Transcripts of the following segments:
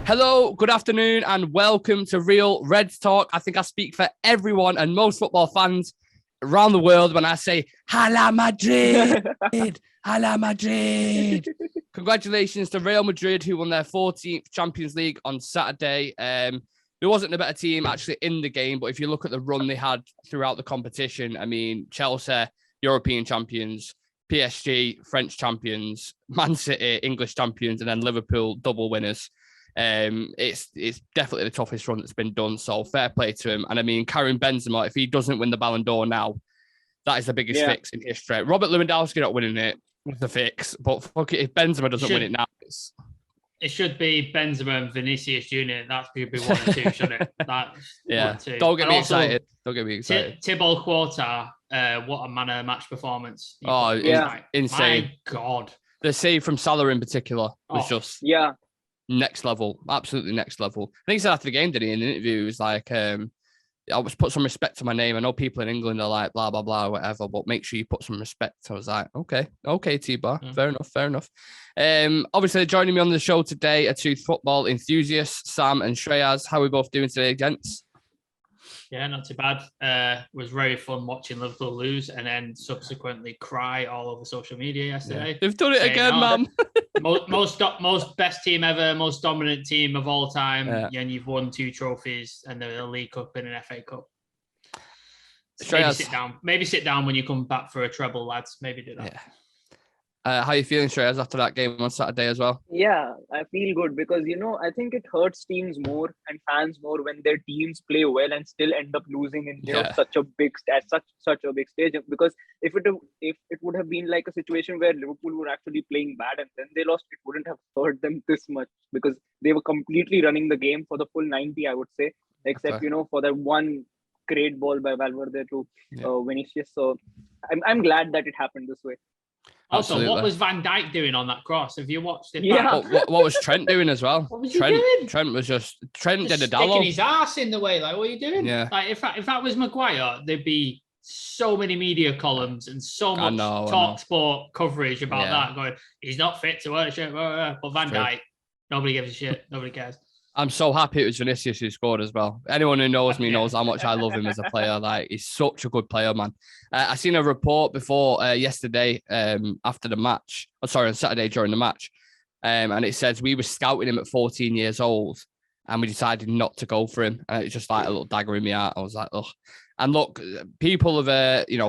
Hello, good afternoon, and welcome to Real Reds Talk. I think I speak for everyone and most football fans around the world when I say, Hala Madrid! Hala Madrid! Congratulations to Real Madrid, who won their 14th Champions League on Saturday. There wasn't a better team actually in the game, but if you look at the run they had throughout the competition, I mean, Chelsea, European champions, PSG, French champions, Man City, English champions, and then Liverpool, double winners. It's definitely the toughest run that's been done. So fair play to him. And I mean, Karim Benzema, if he doesn't win the Ballon d'Or now, that is the biggest fix in history. Robert Lewandowski not winning it was the fix, but fuck it, if Benzema doesn't win it now, it should be Benzema and Vinicius Jr. That should be 1 and 2, shouldn't it? That's 1 and 2. Don't get me excited. Don't get me excited. Thibaut Courtois, what a man of match performance. Insane. My God. The save from Salah in particular was just next level, absolutely next level. I think he said after the game, did he, in the interview, he was like, I was put some respect to my name. I know people in England are like, blah, blah, blah, whatever, but make sure you put some respect. I was like, okay, T-Bar, fair enough. Obviously, joining me on the show today are two football enthusiasts, Sam and Shreyas. How are we both doing today, gents? Yeah, not too bad. It was very fun watching Liverpool lose and then subsequently cry all over social media yesterday. Yeah. They've done it again, man. most best team ever, most dominant team of all time. Yeah. And you've won 2 trophies and the League Cup and an FA Cup. Maybe sit down when you come back for a treble, lads. Maybe do that. Yeah. How are you feeling, Shreyas, after that game on Saturday as well? Yeah, I feel good because, I think it hurts teams more and fans more when their teams play well and still end up losing in such a big stage. Because if it would have been like a situation where Liverpool were actually playing bad and then they lost, it wouldn't have hurt them this much because they were completely running the game for the full 90, I would say, except for that one great ball by Valverde to Vinicius. So I'm glad that it happened this way. Also, Absolutely. What was Van Dijk doing on that cross? Have you watched it? Yeah. What was Trent doing as well? What was he doing? Trent did a sticking his ass in the way. Like, what are you doing? Yeah. Like, if that was Maguire, there'd be so many media columns and so much talk sport coverage about that. Going, he's not fit to work. But Van Dijk, nobody gives a shit. Nobody cares. I'm so happy it was Vinicius who scored as well. Anyone who knows me knows how much I love him as a player. Like, he's such a good player, man. I seen a report before yesterday after the match. On Saturday during the match. And it says we were scouting him at 14 years old and we decided not to go for him. And it's just like a little dagger in my heart. I was like, ugh. And look, people of,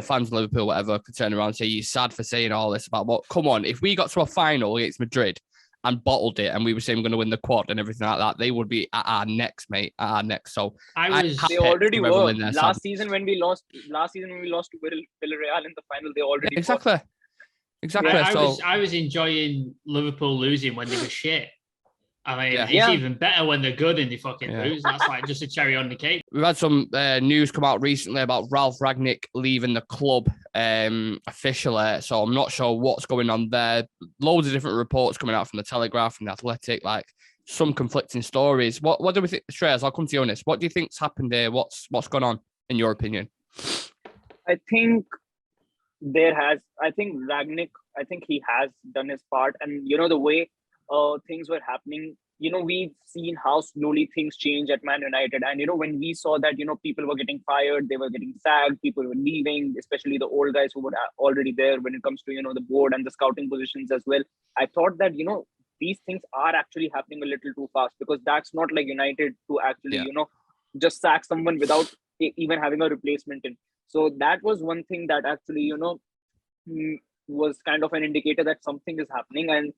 fans of Liverpool, whatever, could turn around and say, you're sad for saying all this about, well, come on, if we got to a final against Madrid and bottled it, and we were saying we're going to win the quad and everything like that, they would be at our necks, mate. At our necks. So they already were. Last season when we lost to Villarreal in the final, they already were. Exactly. I was enjoying Liverpool losing when they were shit. I mean, it's even better when they're good and they fucking lose. That's like just a cherry on the cake. We've had some news come out recently about Ralph Ragnick leaving the club officially. So I'm not sure what's going on there. Loads of different reports coming out from the Telegraph and the Athletic, like some conflicting stories. What do we think, Shreyas? I'll come to you on this. What do you think's happened here? What's gone on, in your opinion? I think Ragnick, he has done his part. And, the way things were happening, we've seen how slowly things change at Man United. And, when we saw that, people were getting fired, they were getting sacked, people were leaving, especially the old guys who were already there when it comes to, the board and the scouting positions as well. I thought that, these things are actually happening a little too fast because that's not like United to actually, just sack someone without even having a replacement in. So that was one thing that actually, was kind of an indicator that something is happening. And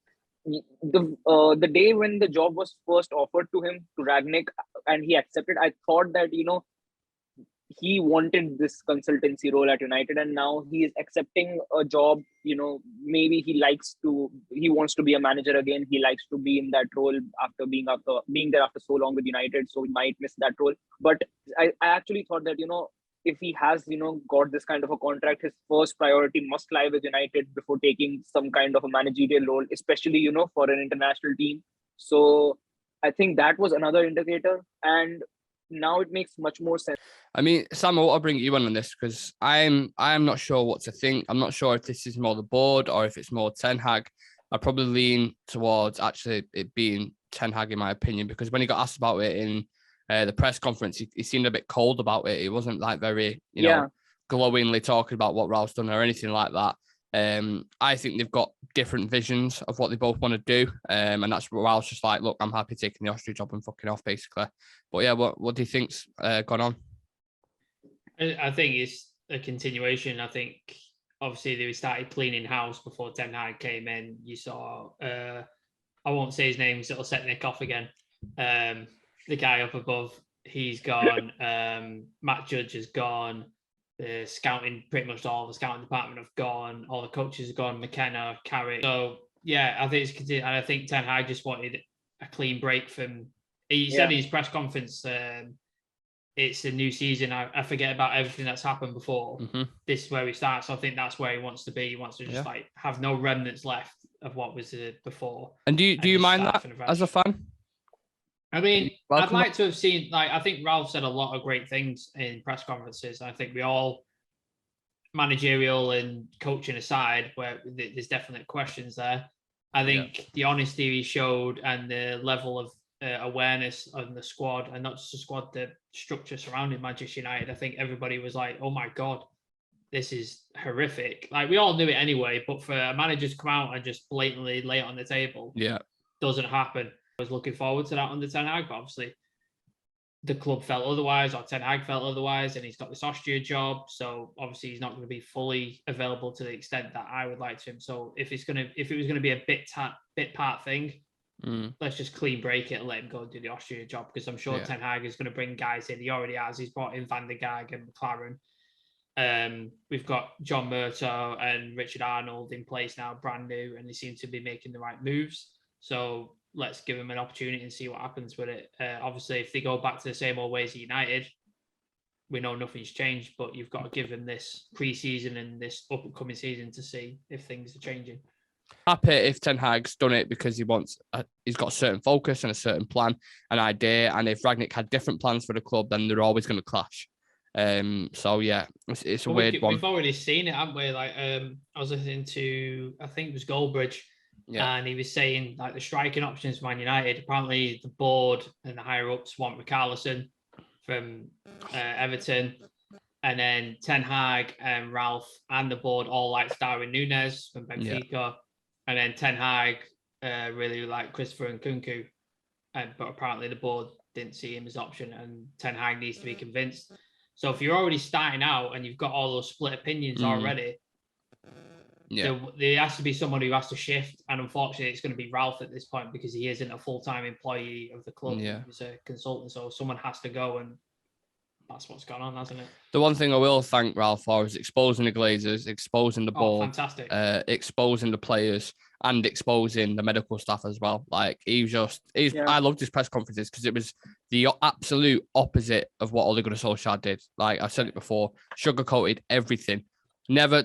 the day when the job was first offered to him, to Ragnick, and he accepted, I thought that, he wanted this consultancy role at United, and now he is accepting a job. Maybe he wants to be a manager again. He likes to be in that role after being there after so long with United, so he might miss that role. But I actually thought that, if he has, got this kind of a contract, his first priority must lie with United before taking some kind of a managerial role, especially, for an international team. So I think that was another indicator. And now it makes much more sense. I mean, Sam, I want to bring you on this because I'm not sure what to think. I'm not sure if this is more the board or if it's more Ten Hag. I probably lean towards actually it being Ten Hag, in my opinion, because when he got asked about it in the press conference, he seemed a bit cold about it. He wasn't like very, you know, glowingly talking about what Ralph's done or anything like that. I think they've got different visions of what they both want to do. And that's what Ralph's just like, look, I'm happy taking the Austria job and fucking off, basically. But yeah, what do you think's gone on? I think it's a continuation. I think obviously they started cleaning house before Ten Hag came in. You saw, I won't say his name because it'll set Nick off again. The guy up above, he's gone. Matt Judge has gone. The scouting, pretty much all the scouting department have gone. All the coaches have gone. McKenna, Carrick. So yeah, I think it's continued. And I think Ten Hag just wanted a clean break from. He said in his press conference, it's a new season. I forget about everything that's happened before. Mm-hmm. This is where we start. So I think that's where he wants to be. He wants to just like have no remnants left of what was before. And do you mind that as a fan? I mean, I'd like to have seen, like, I think Ralph said a lot of great things in press conferences. I think we all, managerial and coaching aside, where there's definite questions there. I think the honesty he showed and the level of awareness on the squad, and not just the squad, the structure surrounding Manchester United, I think everybody was like, oh my God, this is horrific. Like, we all knew it anyway, but for a manager to come out and just blatantly lay it on the table, doesn't happen. I was looking forward to that under Ten Hag, but obviously the club felt otherwise, or Ten Hag felt otherwise, and he's got this Austria job, so obviously he's not going to be fully available to the extent that I would like to him. So if it was going to be a bit part thing, let's just clean break it and let him go and do the Austria job, because I'm sure Ten Hag is going to bring guys in. He already has. He's brought in Van der Gaag and McLaren. We've got John Murtough and Richard Arnold in place now, brand new, and they seem to be making the right moves. So let's give them an opportunity and see what happens with it. Obviously, if they go back to the same old ways at United, we know nothing's changed, but you've got to give them this pre-season and this upcoming season to see if things are changing. Happy if Ten Hag's done it because he's got a certain focus and a certain plan, an idea, and if Ragnick had different plans for the club, then they're always going to clash. So yeah, it's a weird one. We've already seen it, haven't we? Like, I was listening to, I think it was Goldbridge, and he was saying like the striking options for Man United. Apparently, the board and the higher ups want Richarlison from Everton, and then Ten Hag and Ralph and the board all like Darwin Núñez from Benfica, and then Ten Hag really like Christopher Nkunku, but apparently the board didn't see him as option, and Ten Hag needs to be convinced. So if you're already starting out and you've got all those split opinions already, there has to be someone who has to shift. And unfortunately, it's going to be Ralph at this point because he isn't a full-time employee of the club. He's a consultant. So someone has to go, and that's what's gone on, hasn't it? The one thing I will thank Ralph for is exposing the Glazers, exposing the board, fantastic. Exposing the players, and exposing the medical staff as well. Like, I loved his press conferences because it was the absolute opposite of what Ole Gunnar Solskjaer did. Like I said it before, sugarcoated everything. Never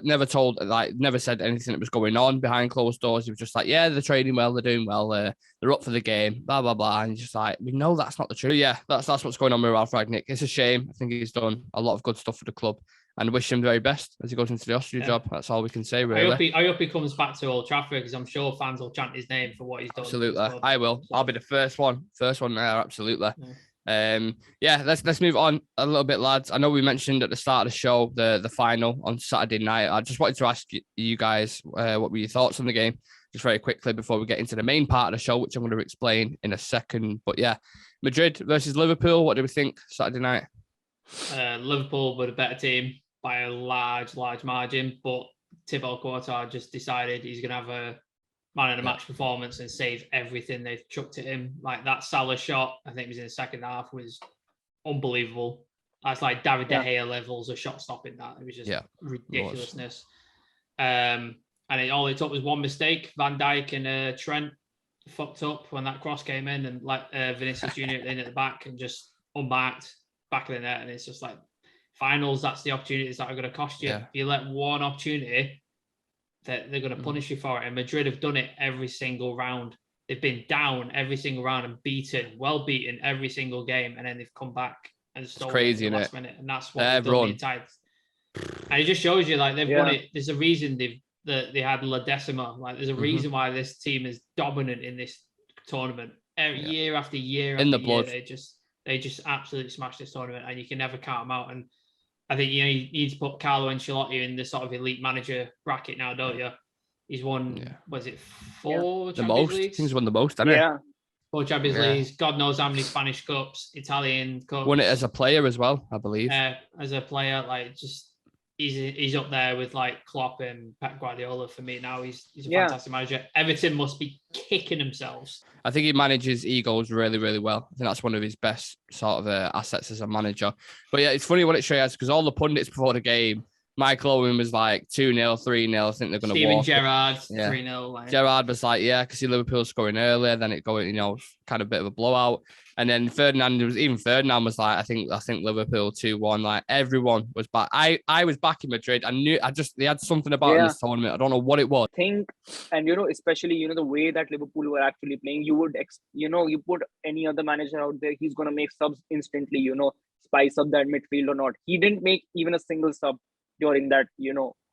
said anything that was going on behind closed doors. He was just like, yeah, they're training well, they're doing well, they're up for the game, blah, blah, blah. And he's just like, we know that's not the truth. But yeah, that's what's going on with Ralph Ragnick. It's a shame. I think he's done a lot of good stuff for the club, and wish him the very best as he goes into the Austria job. That's all we can say, really. I hope he comes back to Old Trafford, because I'm sure fans will chant his name for what he's done. Absolutely. I will. So. I'll be the first one there, absolutely. Let's move on a little bit, lads. I know we mentioned at the start of the show the final on Saturday night. I just wanted to ask you guys what were your thoughts on the game, just very quickly before we get into the main part of the show, which I'm going to explain in a second. But yeah, Madrid versus Liverpool. What do we think Saturday night? Liverpool were the better team by a large margin, but Thibaut Courtois just decided he's going to have a man of the match performance and save everything they've chucked at him. Like that Salah shot, I think it was in the second half, was unbelievable. That's like David De Gea levels of shot stopping that. It was just ridiculousness. And all it took was one mistake. Van Dijk and Trent fucked up when that cross came in, and like Vinicius Junior in at the back and just unmarked back of the net. And it's just like, finals, that's the opportunities that are going to cost you. If you let one opportunity, that they're going to punish you for it. And Madrid have done it every single round. They've been down every single round and beaten every single game, and then they've come back and stolen it in the last minute. And that's what they've done the entire. And it just shows you, like, they've won it. There's a reason they had La Decima. Like, there's a reason why this team is dominant in this tournament. year after year in after the blood. Year, they just absolutely smash this tournament, and you can never count them out. And I think you need to put Carlo Ancelotti in the sort of elite manager bracket now, don't you? He's won, was it 4 Champions Leagues? He's won the most, hasn't he? 4 Champions Leagues, God knows how many Spanish Cups, Italian Cups. Won it as a player as well, I believe. As a player, like just he's up there with like Klopp and Pep Guardiola for me now. He's a fantastic manager. Everton must be kicking themselves. I think he manages egos really, really well. I think that's one of his best sort of assets as a manager. But yeah, it's funny what it shows because all the pundits before the game, Michael Owen was like 2-0, 3-0. I think they're going to walk. Steven Gerrard, 3-0. Like. Gerrard was like, I can see Liverpool scoring earlier. Then it going, kind of a bit of a blowout. And then Ferdinand was like, I think Liverpool 2-1. Like everyone was back. I was back in Madrid. I knew they had something about this tournament. I don't know what it was. I think, and especially the way that Liverpool were actually playing, you would you put any other manager out there, he's gonna make subs instantly. Spice up that midfield or not. He didn't make even a single sub during that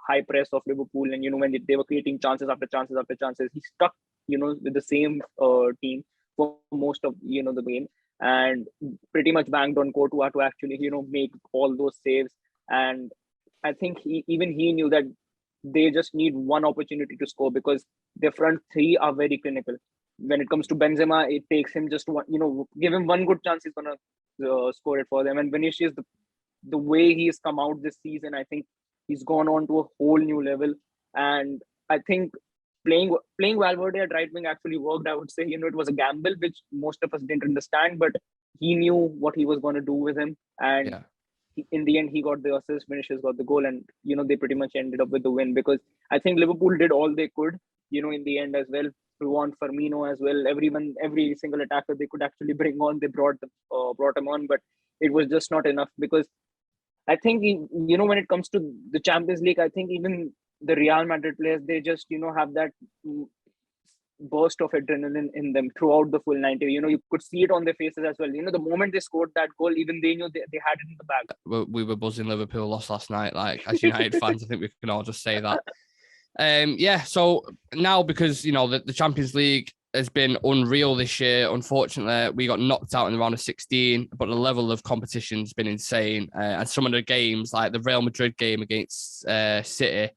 high press of Liverpool, and when they were creating chances after chances after chances. He stuck with the same team for most of the game, and pretty much banged on Courtois to actually make all those saves. And I think he knew that they just need one opportunity to score, because their front three are very clinical. When it comes to Benzema, it takes him just one, give him one good chance, he's gonna score it for them. And Vinicius, the way he's come out this season, I think he's gone on to a whole new level. And I think playing Valverde at right wing actually worked. I would say, it was a gamble, which most of us didn't understand, but he knew what he was going to do with him. And in the end, he got the assist, Vinicius got the goal, and, they pretty much ended up with the win, because I think Liverpool did all they could, in the end as well. We want Firmino as well. Every single attacker they could actually bring on, they brought him on, but it was just not enough, because I think, when it comes to the Champions League, I think even the Real Madrid players, they just, have that burst of adrenaline in them throughout the full 90. You could see it on their faces as well. The moment they scored that goal, even they knew they had it in the bag. We were buzzing Liverpool lost last night. Like, as United fans, I think we can all just say that. So now, because, the Champions League has been unreal this year. Unfortunately, we got knocked out in the round of 16, but the level of competition has been insane. And some of the games, like the Real Madrid game against City,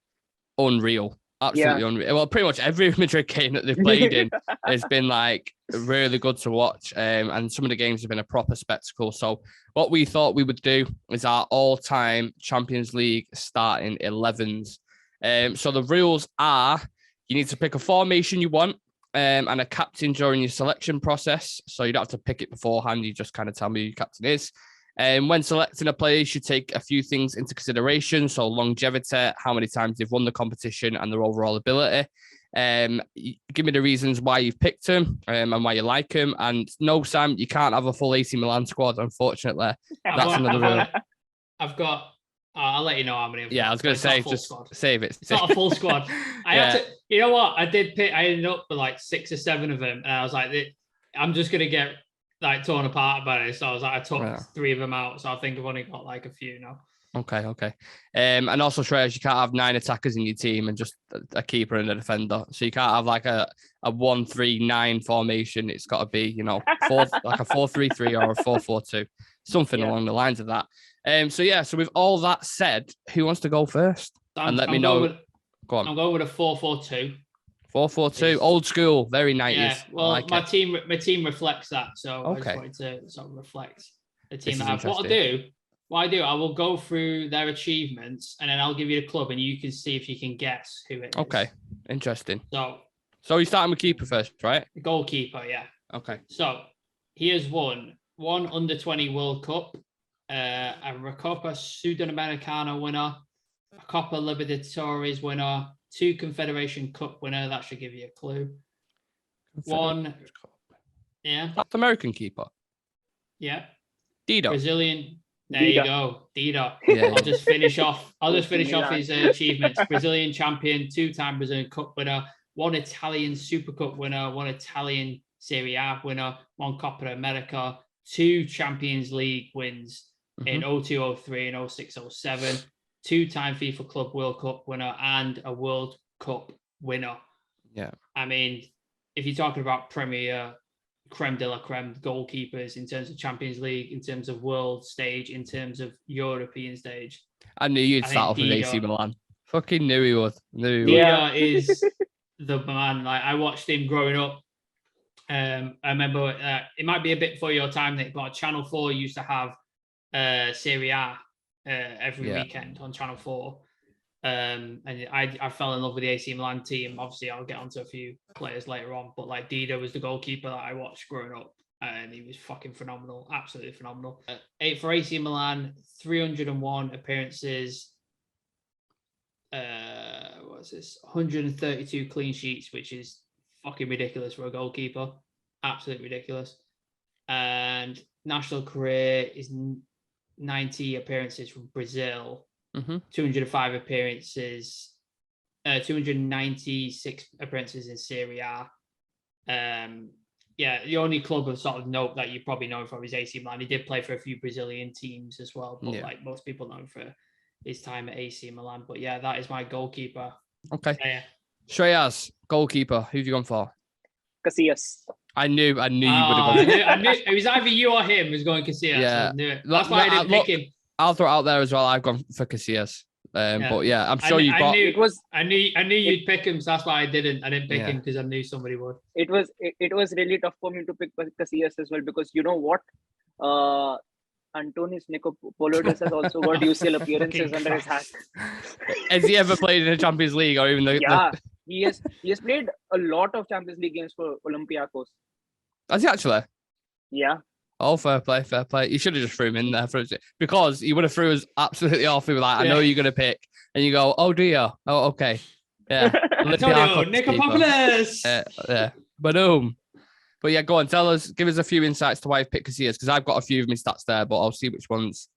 unreal, absolutely unreal. Well, pretty much every Madrid game that they've played in has been like really good to watch. And some of the games have been a proper spectacle. So what we thought we would do is our all-time Champions League starting 11s. So the rules are, you need to pick a formation you want, and a captain during your selection process. So you don't have to pick it beforehand. You just kind of tell me who your captain is. And when selecting a player, you should take a few things into consideration. So longevity, how many times they've won the competition, and their overall ability. Give me the reasons why you've picked him, and why you like him. And no, Sam, you can't have a full AC Milan squad, unfortunately. That's another rule. I've got... I'll let you know how many. I was going to say, just save it. It's not a full squad. I had to, you know what? I did pick, I ended up with like 6 or 7 of them. And I was like, I'm just going to get like torn apart by it. So I was like, I took 3 of them out. So I think I've only got like a few now. Okay. And also, Shreyas, you can't have 9 attackers in your team and just a keeper and a defender. So you can't have like a 1-3-9 formation. It's got to be, like a 4-3-3 or a 4-4-2, something along the lines of that. So with all that said, who wants to go first? And let me know. Go on. I'm going with a 4-4-2. 4-4-2, old school, very 90s. Yeah, well, like my team reflects that, so I just wanted to sort of reflect the team I have. What I do, I will go through their achievements, and then I'll give you the club, and you can see if you can guess who it is. Okay, interesting. So you're starting with keeper first, right? Goalkeeper, yeah. Okay. So he has won 1 under-20 World Cup, a Recopa Sudamericana winner, a Copa Libertadores winner, 2 Confederation Cup winner. That should give you a clue. 1, South American keeper. Yeah. Dido. Brazilian. There you go, Dido. Yeah. I'll just finish off his achievements. Brazilian champion, 2-time Brazilian Cup winner, 1 Italian Super Cup winner, 1 Italian Serie A winner, 1 Copa America, 2 Champions League wins in 02-03 and 06-07, 2-time FIFA Club World Cup winner, and a World Cup winner. Yeah. I mean, if you're talking about Premier creme de la creme goalkeepers in terms of Champions League, in terms of world stage, in terms of European stage. I knew you'd start off with AC Milan. Fucking knew he would. Dida is the man. Like, I watched him growing up. I remember it might be a bit before your time, Nick, but Channel 4 used to have Serie A every weekend on Channel 4. And I fell in love with the AC Milan team. Obviously, I'll get onto a few players later on, but like Dida was the goalkeeper that I watched growing up, and he was fucking phenomenal, absolutely phenomenal. For AC Milan, 301 appearances. What's this? 132 clean sheets, which is fucking ridiculous for a goalkeeper. Absolutely ridiculous. And national career is 90 appearances from Brazil. 205 appearances, 296 appearances in Serie A. The only club of sort of note that you probably know him from is AC Milan. He did play for a few Brazilian teams as well, but like most people know him for his time at AC Milan. But yeah, that is my goalkeeper. Okay. Shreyas, goalkeeper. Who've you gone for? Casillas. I knew you would have gone. I knew it was either you or him who's going Casillas. Yeah. So I knew it. That's why I didn't pick him. I'll throw it out there as well. I've gone for Casillas. But yeah, I'm sure you've got. I knew you'd pick him, so that's why I didn't pick him, because I knew somebody would. It was really tough for me to pick Casillas as well, because you know what, Antonis Nikopoulos has also got UCL appearances under his hat. Has he ever played in the Champions League or even the? Yeah, he has played a lot of Champions League games for Olympiacos. Has he actually? Yeah. Oh, fair play. You should have just threw him in there because he would have threw us absolutely off. He was like, I know you're going to pick. And you go, oh, do you? Oh, okay. Yeah. Antonio Nikopoulos. Yeah. Boom. But yeah, go on. Give us a few insights to why you've picked Casillas, because I've got a few of my stats there, but I'll see which ones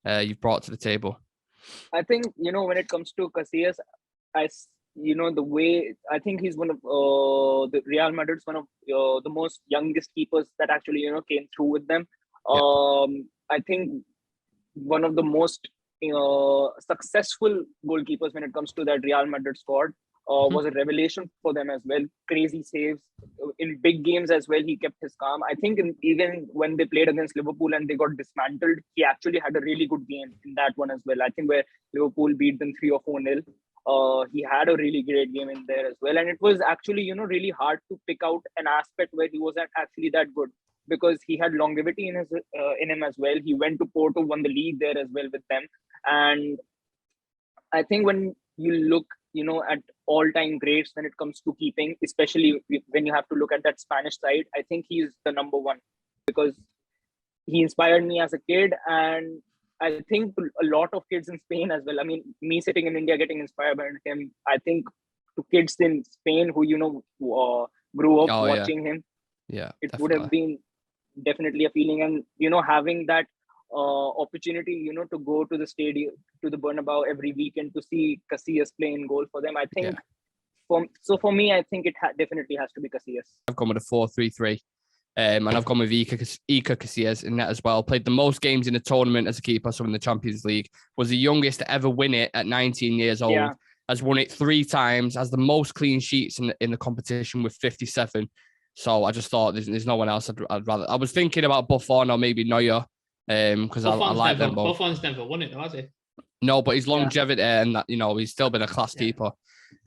you've brought to the table. I think, when it comes to Casillas, the way I think he's one of the Real Madrid's one of the most youngest keepers that actually came through with them. I think one of the most successful goalkeepers when it comes to that Real Madrid squad. Was a revelation for them as well. Crazy saves in big games as well. He kept his calm. I think even when they played against Liverpool and they got dismantled, he actually had a really good game in that one as well. I think where Liverpool beat them 3 or 4-0. He had a really great game in there as well. And it was actually, really hard to pick out an aspect where he wasn't actually that good, because he had longevity in him as well. He went to Porto, won the league there as well with them. And I think when you look, at all-time greats when it comes to keeping, especially when you have to look at that Spanish side, I think he's the number one, because he inspired me as a kid, and I think a lot of kids in Spain as well. I mean, me sitting in India getting inspired by him, I think to kids in Spain who, grew up watching him, it definitely would have been definitely a feeling. And, having that opportunity, to go to the stadium, to the Bernabeu every weekend to see Casillas play in goal for them. I think for me, I think it definitely has to be Casillas. I've gone with a 4-3-3. And I've gone with Iker Casillas in that as well. Played the most games in a tournament as a keeper, so in the Champions League. Was the youngest to ever win it at 19 years old. Yeah. Has won it 3 times. Has the most clean sheets in the competition with 57. So I just thought there's no one else I'd rather. I was thinking about Buffon or maybe Neuer. Because I like them both. Buffon's never won it though, has he? No, but his longevity and that, he's still been a class keeper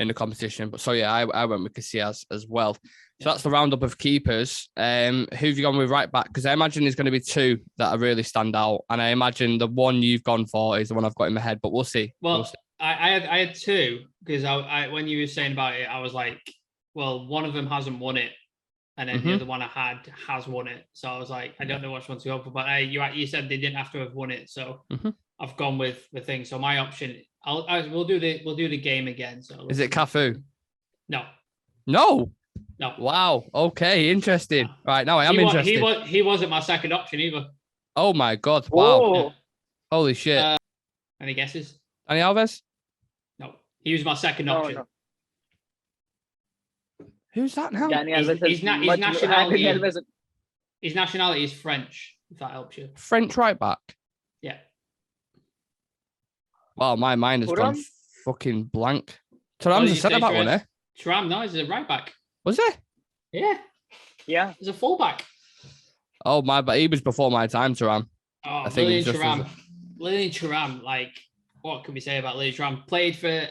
in the competition. But so yeah, I went with Casillas as well. So that's the roundup of keepers. Who've you gone with right back? Because I imagine there's going to be 2 that are really stand out, and I imagine the one you've gone for is the one I've got in my head. But we'll see. Well, I had 2 because I when you were saying about it, I was like, well, one of them hasn't won it. And then the other one I had has won it. So I was like, I don't know which one to go for. But you said they didn't have to have won it. So I've gone with the thing. So my option, we'll do the game again. So is it Cafu? No. Wow. Okay. Interesting. No. Right. Now I am interested. He wasn't my second option either. Oh my God. Wow. Yeah. Holy shit. Any guesses? Dani Alves? No. He was my second option. No. Who's that now? His nationality is French, if that helps you. French right back? Yeah. Wow, my mind has gone fucking blank. Thuram's a centre back, wasn't he? Thuram, no, he's a right back. Was he? Yeah. Yeah. He's a fullback. Oh, but he was before my time, Thuram. Oh, Lilian Thuram. Lilian Thuram, like, what can we say about Lilian Thuram? Played for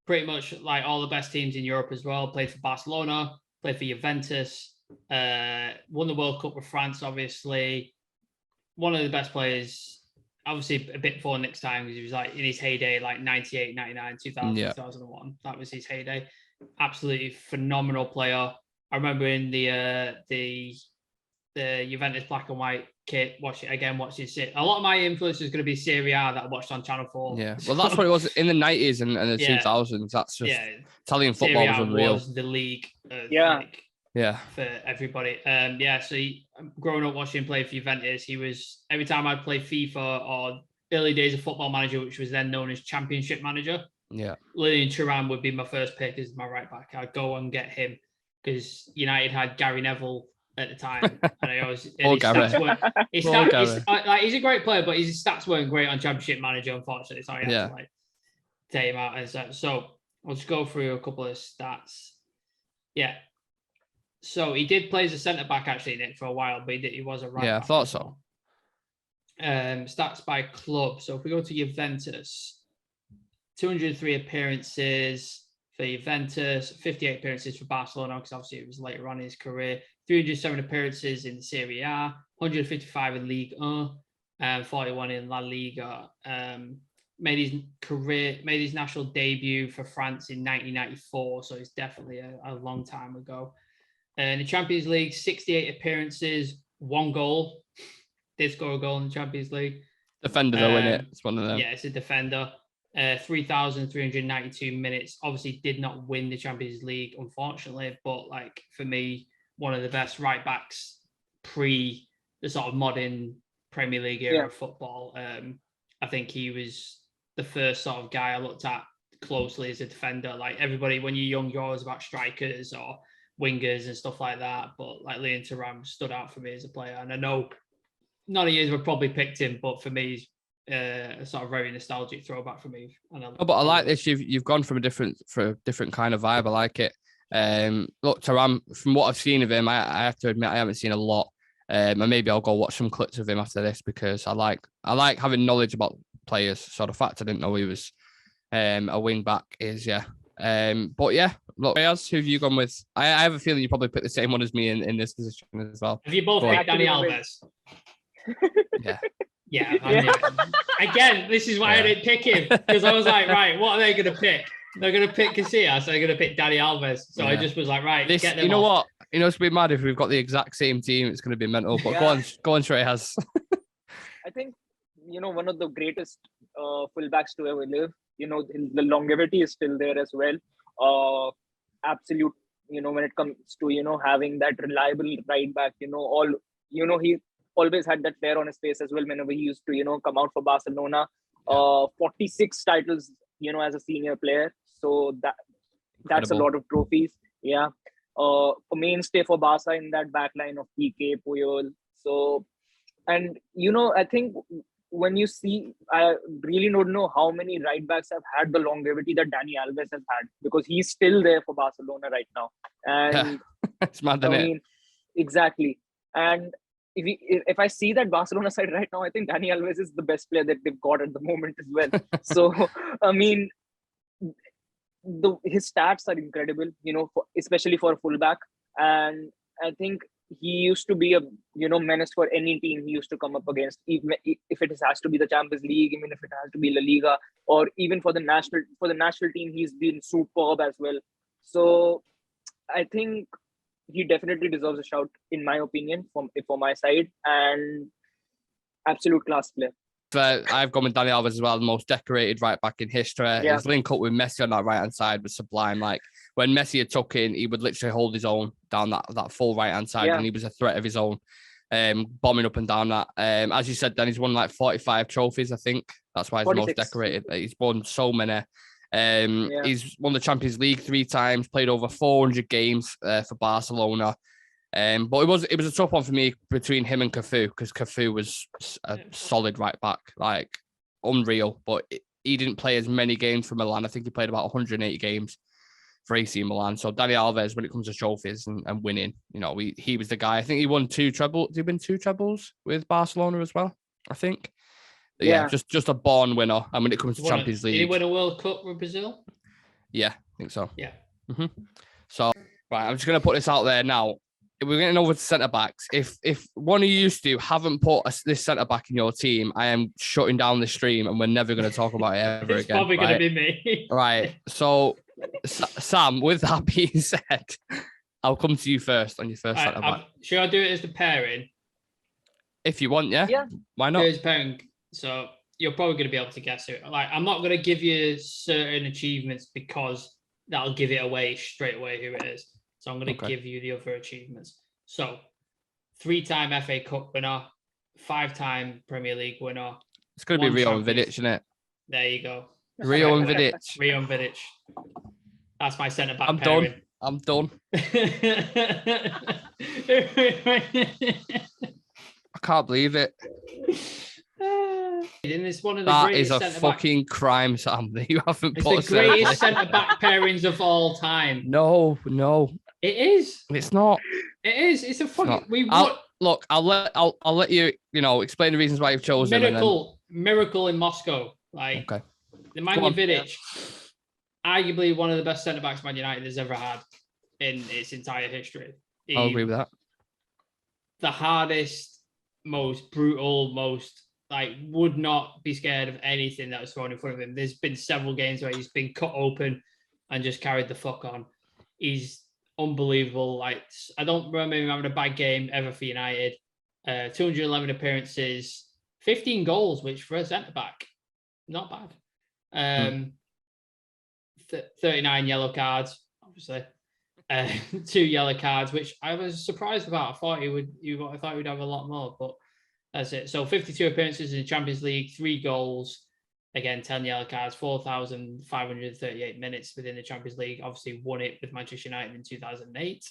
pretty much like all the best teams in Europe as well. Played for Barcelona, played for Juventus, won the World Cup with France, obviously. One of the best players, obviously a bit before Nick's time, because he was like in his heyday, like 98, 99, 2000, 2001. That was his heyday. Absolutely phenomenal player. I remember in the Juventus black and white kit, watching it. A lot of my influence is going to be Serie A that I watched on Channel 4. Yeah, well, that's what it was in the 90s and the 2000s. That's just Italian football was unreal. Was the league. For everybody. So growing up watching him play for Juventus, he was, every time I'd play FIFA or early days of Football Manager, which was then known as Championship Manager. Yeah. Lilian Thuram would be my first pick as my right back. I'd go and get him because United had Gary Neville at the time. And I always, he's a great player, but his stats weren't great on Championship Manager, unfortunately. So I had to take him out. So I'll just go through a couple of stats. Yeah. So he did play as a centre back actually, Nick, for a while, but he was a right back. Yeah, I thought so. Stats by club. So if we go to Juventus, 203 appearances for Juventus, 58 appearances for Barcelona, because obviously it was later on in his career, 307 appearances in Serie A, 155 in Ligue 1, and 41 in La Liga. Made his national debut for France in 1994, so it's definitely a long time ago. In the Champions League, 68 appearances, 1 goal. Did score a goal in the Champions League. Defender, though, isn't it? It's one of them. Yeah, it's a defender. 3,392 minutes. Obviously, did not win the Champions League, unfortunately. But, like, for me, one of the best right backs pre the sort of modern Premier League era of football. I think he was the first sort of guy I looked at closely as a defender. Like, everybody, when you're young, you're always about strikers or wingers and stuff like that, but like Lilian Thuram stood out for me as a player, and I know none of you have probably picked him, but for me, he's a sort of very nostalgic throwback for me. But I like this. You've gone from a different kind of vibe. I like it. Look, Thuram, from what I've seen of him, I have to admit I haven't seen a lot. And maybe I'll go watch some clips of him after this because I like having knowledge about players. So the fact I didn't know he was a wing back is but yeah. Look, Shreyas, who have you gone with? I have a feeling you probably picked the same one as me in this position as well. Have you both picked Dani Alves? Yeah. Again, this is why I didn't pick him, because I was like, right, what are they going to pick? They're going to pick Casillas, so they're going to pick Dani Alves. So I just was like, right, get them off. What? It's going to be mad if we've got the exact same team. It's going to be mental. But go on, Shreyas. I think, one of the greatest fullbacks to ever live. The longevity is still there as well. Absolute, when it comes to, having that reliable right back, he always had that flair on his face as well whenever he used to, come out for Barcelona. 46 titles, as a senior player. So that's a lot of trophies. Yeah. A mainstay for Barca in that back line of Piqué, Puyol. So, and, I think when you see, I really don't know how many right backs have had the longevity that Dani Alves has had, because he's still there for Barcelona right now. And it's mad, isn't it? Exactly. And if I see that Barcelona side right now, I think Dani Alves is the best player that they've got at the moment as well. So, his stats are incredible, especially for a fullback. And I think he used to be a menace for any team he used to come up against, even if it has to be the Champions League, even if it has to be La Liga, or even for the national team, he's been superb as well. So I think he definitely deserves a shout, in my opinion, for my side, and absolute class player. I've gone with Dani Alves as well, the most decorated right back in history. Yeah. His link up with Messi on that right hand side was sublime. Like when Messi had took in, he would literally hold his own down that full right hand side, and he was a threat of his own, bombing up and down that. As you said, Dan, he's won like 45 trophies, I think. That's why he's the most decorated. He's won so many. He's won the Champions League 3 times, played over 400 games for Barcelona. But it was a tough one for me between him and Cafu, because Cafu was a solid right back, like unreal. But he didn't play as many games for Milan. I think he played about 180 games. for AC Milan. So Dani Alves, when it comes to trophies and winning, he was the guy. I think he won 2 trebles. Did he win 2 trebles with Barcelona as well? I think. Yeah, just a born winner. And when it comes to Champions League. Did he win a World Cup with Brazil? Yeah, I think so. Yeah. Mm-hmm. So, right, I'm just going to put this out there now. We're getting over to centre-backs. If one of you haven't put this centre-back in your team, I am shutting down the stream and we're never going to talk about it ever again. It's probably going to be me. Right. So, Sam, with that being said, I'll come to you first on your first centre-back. Should I do it as the pairing? If you want, yeah. Yeah. Why not? Do it as pairing. So, you're probably going to be able to guess it. Like, I'm not going to give you certain achievements because that'll give it away straight away who it is. So I'm going to give you the other achievements. So 3-time FA Cup winner, 5-time Premier League winner. It's going to be Rio and Vidic, isn't it? There you go. Rio and Vidic. Rio and Vidic. That's my centre-back I'm pairing. done. I can't believe it. It's one of the that greatest is a fucking crime, Sam, that you haven't put. It's the greatest centre-back pairings of all time. No. It is. It's not. It is. It's a fucking. I'll let you, explain the reasons why you've chosen. Miracle in Moscow. Like the Nemanja Vidic, arguably one of the best centre-backs Man United has ever had in its entire history. I'll agree with that. The hardest, most brutal, would not be scared of anything that was thrown in front of him. There's been several games where he's been cut open and just carried the fuck on. He's unbelievable. Like, I don't remember him having a bad game ever for United. 211 appearances, 15 goals, which for a centre-back, not bad. 39 yellow cards, obviously. 2 yellow cards, which I was surprised about. I thought he would have a lot more, but that's it. So 52 appearances in the Champions League, 3 goals, again 10 yellow cards, 4,538 minutes within the Champions League. Obviously won it with Manchester United in 2008.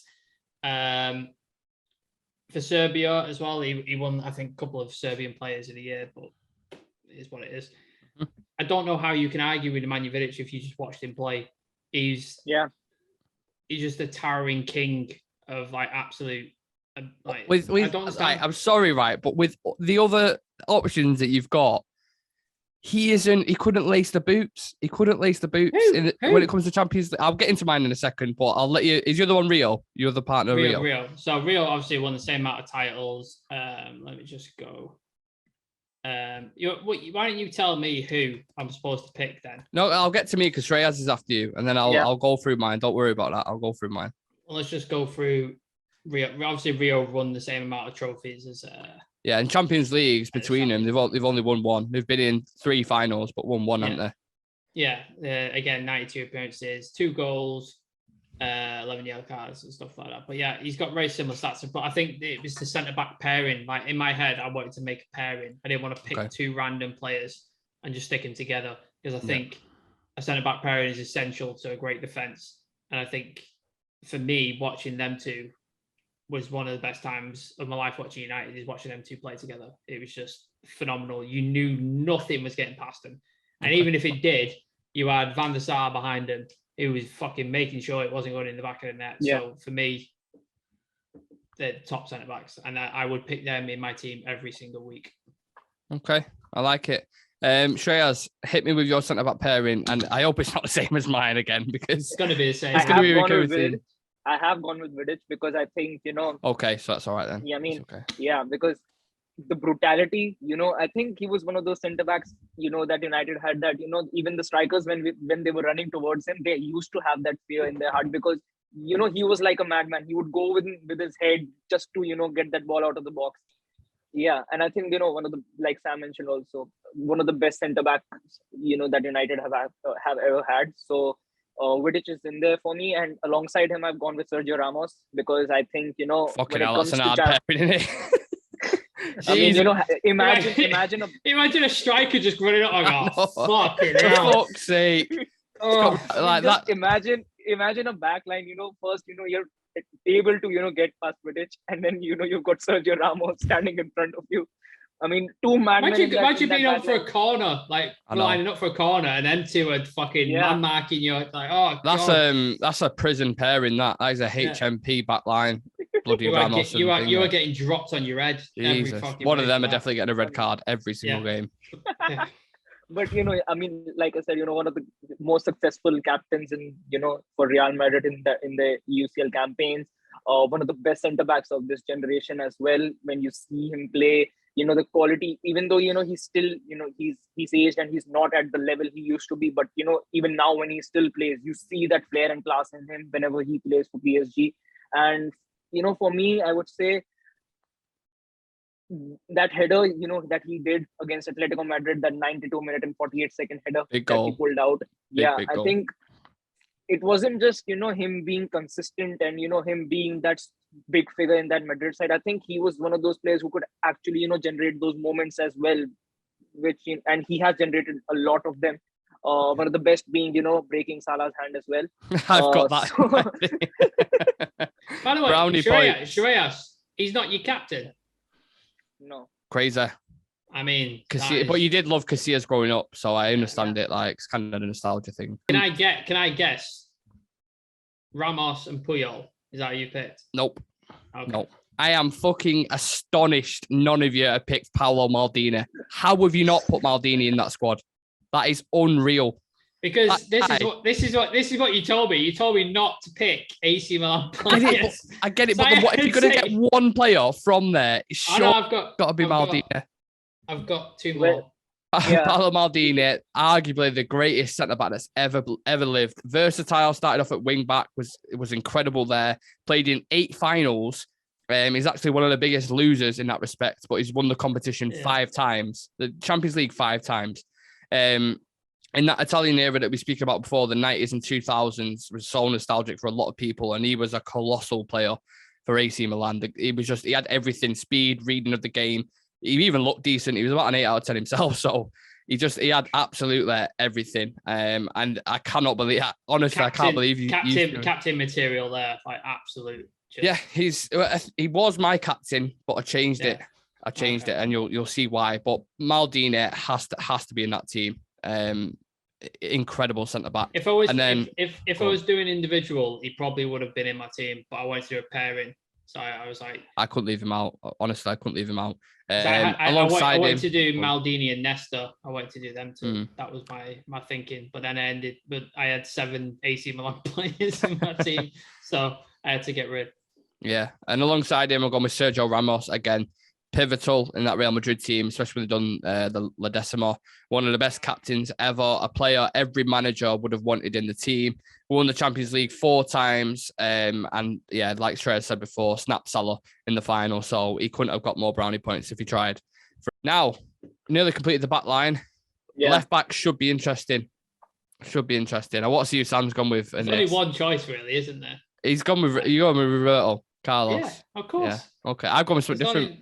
For Serbia as well, he won, I think, a couple of Serbian Players of the Year, but it is what it is. I don't know how you can argue with Nemanja Vidic if you just watched him play. He's just a towering king of absolute. I'm sorry, right, but with the other options that you've got, he couldn't lace the boots. When it comes to Champions League. I'll get into mine in a second, but I'll let you. Is your other one Rio? Your other partner Rio? So Rio obviously won the same amount of titles. Let me just go. Why don't you tell me who I'm supposed to pick then? No, I'll get to me because Shreyas is after you, and then I'll go through mine. Don't worry about that. I'll go through mine. Well, let's just go through Rio. Obviously, Rio won the same amount of trophies as. Yeah, and Champions Leagues between them, they've only won 1. They've been in 3 finals, but won 1, haven't they? Yeah. Again, 92 appearances, 2 goals, 11 yellow cards and stuff like that. But yeah, he's got very similar stats. But I think it was the centre-back pairing. Like in my head, I wanted to make a pairing. I didn't want to pick 2 random players and just stick them together because I think a centre-back pairing is essential to a great defence. And I think for me, watching them two was one of the best times of my life watching United, is watching them two play together. It was just phenomenal. You knew nothing was getting past them. And even if it did, you had Van der Sar behind him, who was fucking making sure it wasn't going in the back of the net. Yeah. So for me, they're top centre-backs. And I would pick them in my team every single week. Okay, I like it. Shreyas, hit me with your centre-back pairing. And I hope it's not the same as mine again, because it's going to be the same. It's going to be recurring. I have gone with Vidic because I think, Okay, so that's all right then. Yeah, I mean, okay. Yeah, because the brutality, I think he was one of those centre-backs, that United had that, even the strikers, when they were running towards him, they used to have that fear in their heart because, he was like a madman. He would go with his head just to, get that ball out of the box. Yeah, and I think, one of the, like Sam mentioned also, one of the best centre-backs, that United have ever had. So, Vidic is in there for me, and alongside him, I've gone with Sergio Ramos because I think fucking hell, that's an hard pairing, isn't it? I mean, imagine a striker just running up. Fucking hell! For fuck's sake! Like that. Imagine a back line. First, you're able to get past Vidic, and then you've got Sergio Ramos standing in front of you. I mean, two madmen. Imagine being up for a corner, like lining up for a corner, and then two are fucking man marking you. Like, oh, that's a prison pairing. That is a HMP backline. Bloody Ramos. You are getting dropped on your head. Jesus. One of them are definitely getting a red card every single game. But I mean, like I said, one of the most successful captains in for Real Madrid in the UCL campaigns. One of the best centre backs of this generation as well. When you see him play, the quality, even though he's still he's aged and he's not at the level he used to be, but even now when he still plays, you see that flair and class in him whenever he plays for PSG. And for me, I would say that header that he did against Atletico Madrid, that 92-minute and 48-second header that he pulled out, I think it wasn't just him being consistent and him being that big figure in that Madrid side. I think he was one of those players who could actually generate those moments as well, and he has generated a lot of them. One of the best being breaking Salah's hand as well. I've got that. By the way, Shreyas, he's not your captain. No. Crazy. I mean, but you did love Casillas growing up, so I understand it. Like, it's kind of a nostalgia thing. Can I guess? Ramos and Puyol. Is that who you picked? Nope. Okay. Nope. I am fucking astonished none of you have picked Paolo Maldini. How have you not put Maldini in that squad? That is unreal. Because this is what you told me. You told me not to pick AC Milan players. I get it, but if you're going to get one player from there, it's got to be Maldini. I've got two more. Paolo Maldini, arguably the greatest centre-back that's ever lived. Versatile, started off at wing-back, was incredible there. Played in 8 finals. He's actually one of the biggest losers in that respect, but he's won the competition 5 times. The Champions League 5 times. In that Italian era that we speak about before, the 90s and 2000s was so nostalgic for a lot of people, and he was a colossal player for AC Milan. He had everything: speed, reading of the game. He even looked decent. He was about an 8 out of 10 himself, so he had absolutely everything. And I cannot believe, honestly, I can't believe you. Captain material there, like absolute. Yeah, he was my captain, but I changed it. I changed it, and you'll see why. But Maldini has to be in that team. Incredible centre back. If I was doing individual, he probably would have been in my team, but I wanted to do a pairing, so I was like, I couldn't leave him out. Honestly, I couldn't leave him out. I wanted to do Maldini and Nesta. I wanted to do them too. That was my thinking. But then I had 7 AC Milan players in my team, so I had to get rid. Yeah, and alongside him, I've gone with Sergio Ramos again. Pivotal in that Real Madrid team, especially when they've done the La Decima. One of the best captains ever, a player every manager would have wanted in the team. Won the Champions League 4 times. And yeah, like Shreyas said before, snapped Salah in the final. So he couldn't have got more brownie points if he tried. Now, nearly completed the back line. Yeah. Left back should be interesting. I want to see who Sam's gone with. There's only one choice, really, isn't there? You're going with Roberto Carlos. Yeah, of course. Yeah. Okay, I've gone with something different.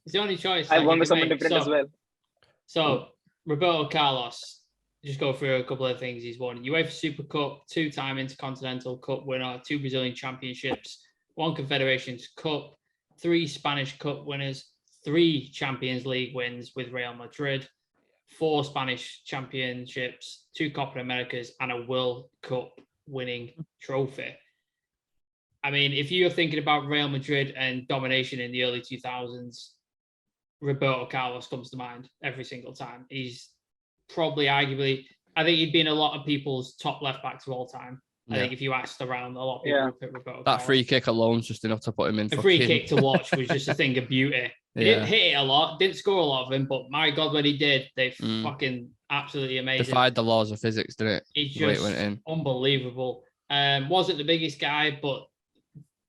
It's the only choice. I've gone with someone different as well. So, Roberto Carlos, just go through a couple of things he's won. UEFA Super Cup, 2-time Intercontinental Cup winner, 2 Brazilian Championships, 1 Confederations Cup, 3 Spanish Cup winners, 3 Champions League wins with Real Madrid, 4 Spanish Championships, 2 Copa Americas, and a World Cup winning trophy. I mean, if you're thinking about Real Madrid and domination in the early 2000s, Roberto Carlos comes to mind every single time. He's probably arguably, I think he'd be in a lot of people's top left backs of all time. I think if you asked around, a lot of people would pick Roberto Carlos. That free kick alone's just enough to put him in. The free kick to watch was just a thing of beauty. He didn't hit it a lot, didn't score a lot of them, but my God, when he did, they fucking absolutely amazing. Defied the laws of physics, didn't it? He's just unbelievable. Wasn't the biggest guy, but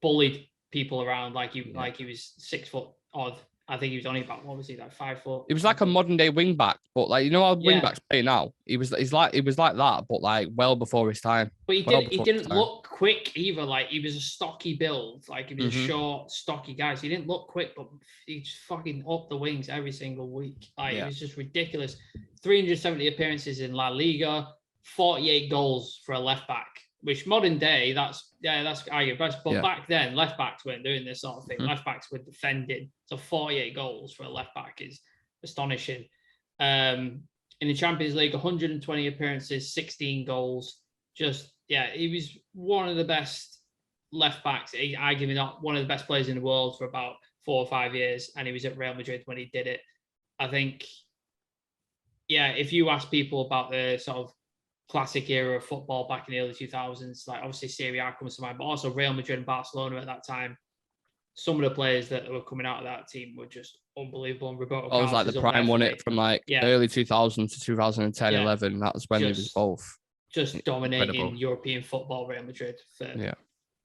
bullied people around like he was 6 foot odd. I think he was only about, what was he, like 5 foot? He was like a modern day wing back, but like, you know how wing backs play now? He was like that, but like well before his time. But he didn't look quick either. Like he was a stocky build, like he was a short, stocky guy. So he didn't look quick, but he just fucking up the wings every single week. Like it was just ridiculous. 370 appearances in La Liga, 48 goals for a left back. Which modern day, that's arguably best. But back then, left backs weren't doing this sort of thing. Left backs were defending. So 48 goals for a left back is astonishing. In the Champions League, 120 appearances, 16 goals. He was one of the best left backs. Arguably not one of the best players in the world for about 4 or 5 years, and he was at Real Madrid when he did it. I think, if you ask people about the sort of classic era of football back in the early 2000s, like obviously Serie A comes to mind, but also Real Madrid and Barcelona at that time, some of the players that were coming out of that team were just unbelievable. And Roberto Carlos was like the prime, won it from early 2000 to 2010, 11. That's when he was both. Just dominating European football, Real Madrid, for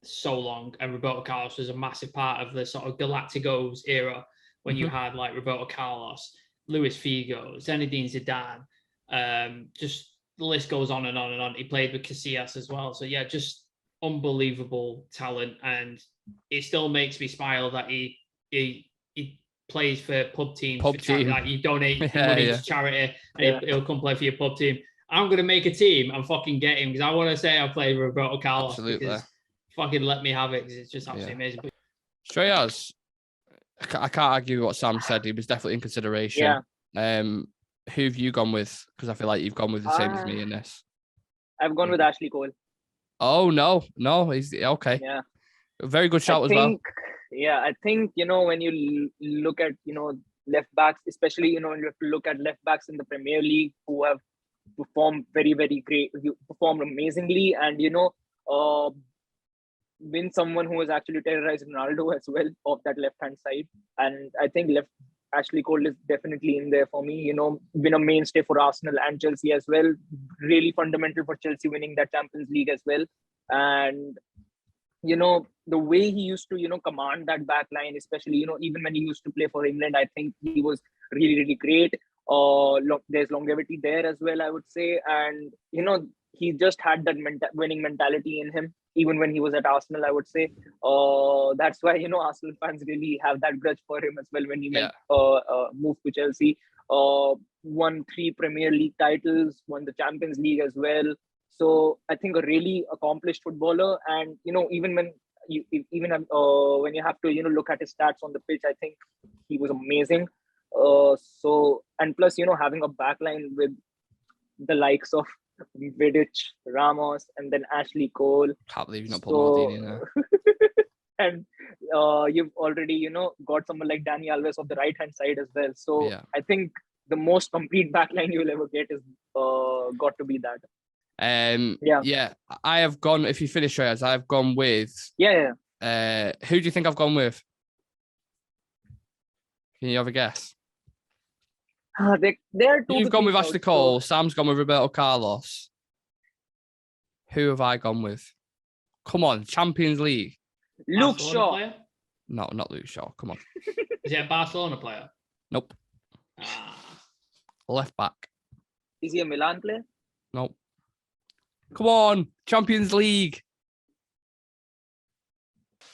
so long. And Roberto Carlos was a massive part of the sort of Galacticos era when you had like Roberto Carlos, Luis Figo, Zinedine Zidane, just the list goes on and on and on. He played with Casillas as well. So just unbelievable talent. And it still makes me smile that he plays for pub teams. Like you donate money to charity and he'll come play for your pub team. I'm going to make a team and fucking get him because I want to say I played with Roberto Carlos. Absolutely. Because fucking let me have it because it's just absolutely amazing. Shreyas, I can't argue what Sam said. He was definitely in consideration. Yeah. Who have you gone with? Because I feel like you've gone with the same as me in this. I've gone with Ashley Cole. Oh, no. He's okay. Yeah. Very good shout as well. Yeah, I think, when you look at, left backs, especially, you have to look at left backs in the Premier League who have performed very, very great, performed amazingly, and, been someone who has actually terrorized Ronaldo as well off that left-hand side. And I think Ashley Cole is definitely in there for me, been a mainstay for Arsenal and Chelsea as well. Really fundamental for Chelsea winning that Champions League as well. And, the way he used to, command that back line, especially, even when he used to play for England, I think he was really, really great. There's longevity there as well, I would say. And, he just had that winning mentality in him, even when he was at Arsenal, I would say. That's why, Arsenal fans really have that grudge for him as well when he moved to Chelsea. Won 3 Premier League titles, won the Champions League as well. So I think a really accomplished footballer. And, even when you have to, look at his stats on the pitch, I think he was amazing. And plus, having a backline with the likes of Vidic, Ramos, and then Ashley Cole. Can't believe you've not put Maldini there. And you've already, got someone like Dani Alves of the right-hand side as well. So I think the most complete backline you'll ever get is got to be that. I have gone, if you finish Shreyas, I've gone with... who do you think I've gone with? Can you have a guess? You've gone with Ashley Cole. Sam's gone with Roberto Carlos. Who have I gone with? Come on, Champions League. Luke Shaw. Player? No, not Luke Shaw. Come on. Is he a Barcelona player? Nope. Left back. Is he a Milan player? Nope. Come on, Champions League.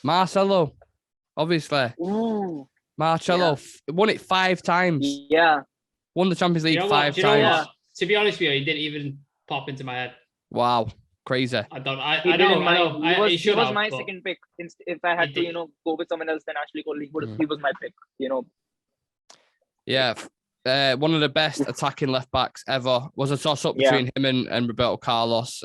Marcelo, obviously. Ooh. Marcelo won it 5 times. Yeah. Won the Champions League 5 times. To be honest with you, he didn't even pop into my head. Wow, crazy. I know. He was my second pick. If I had to, go with someone else than Ashley Cole, he was my pick. Yeah. One of the best attacking left backs ever. Was a toss-up between him and Roberto Carlos.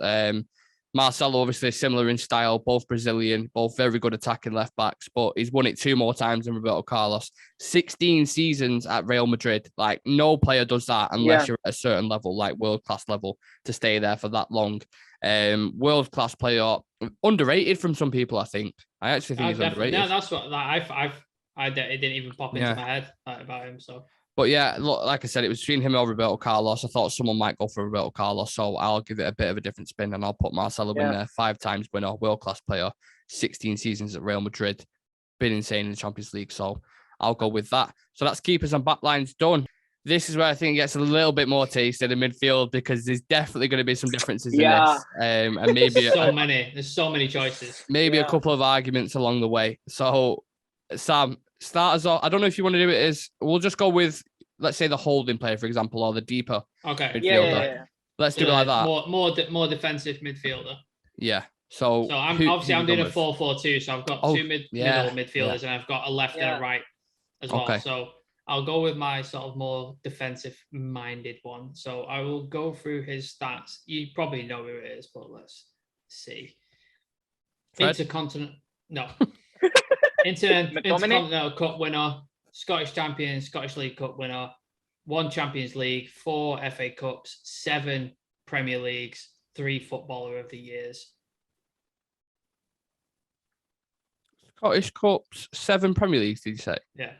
Marcelo, obviously similar in style, both Brazilian, both very good attacking left backs, but he's won it 2 more times than Roberto Carlos. 16 seasons at Real Madrid. Like, no player does that unless you're at a certain level, like world-class level, to stay there for that long. World-class player. Underrated from some people, I think. I actually think he's underrated. Yeah, that's what it didn't even pop into my head about him, so... But yeah, look, like I said, it was between him or Roberto Carlos. I thought someone might go for Roberto Carlos, so I'll give it a bit of a different spin and I'll put Marcelo in there. 5 times winner, world-class player, 16 seasons at Real Madrid, been insane in the Champions League, so I'll go with that. So that's keepers and backlines done. This is where I think it gets a little bit more tasty in midfield because there's definitely going to be some differences in this. And maybe there's so many choices. Maybe a couple of arguments along the way. So Sam, start us off. I don't know if you want to do it as we'll just go with, let's say, the holding player, for example, or the deeper midfielder. Yeah. Let's do it like that. More defensive midfielder. Yeah. So I'm doing a 4-4-2. So I've got 2 middle midfielders and I've got a left and a right as well. Okay. So I'll go with my sort of more defensive-minded one. So I will go through his stats. You probably know who it is, but let's see. Fred? Intercontinental Cup winner, Scottish champion, Scottish League Cup winner, 1 Champions League, 4 FA Cups, 7 Premier Leagues, 3 Footballer of the Years. Scottish Cups, 7 Premier Leagues, did you say? Yeah.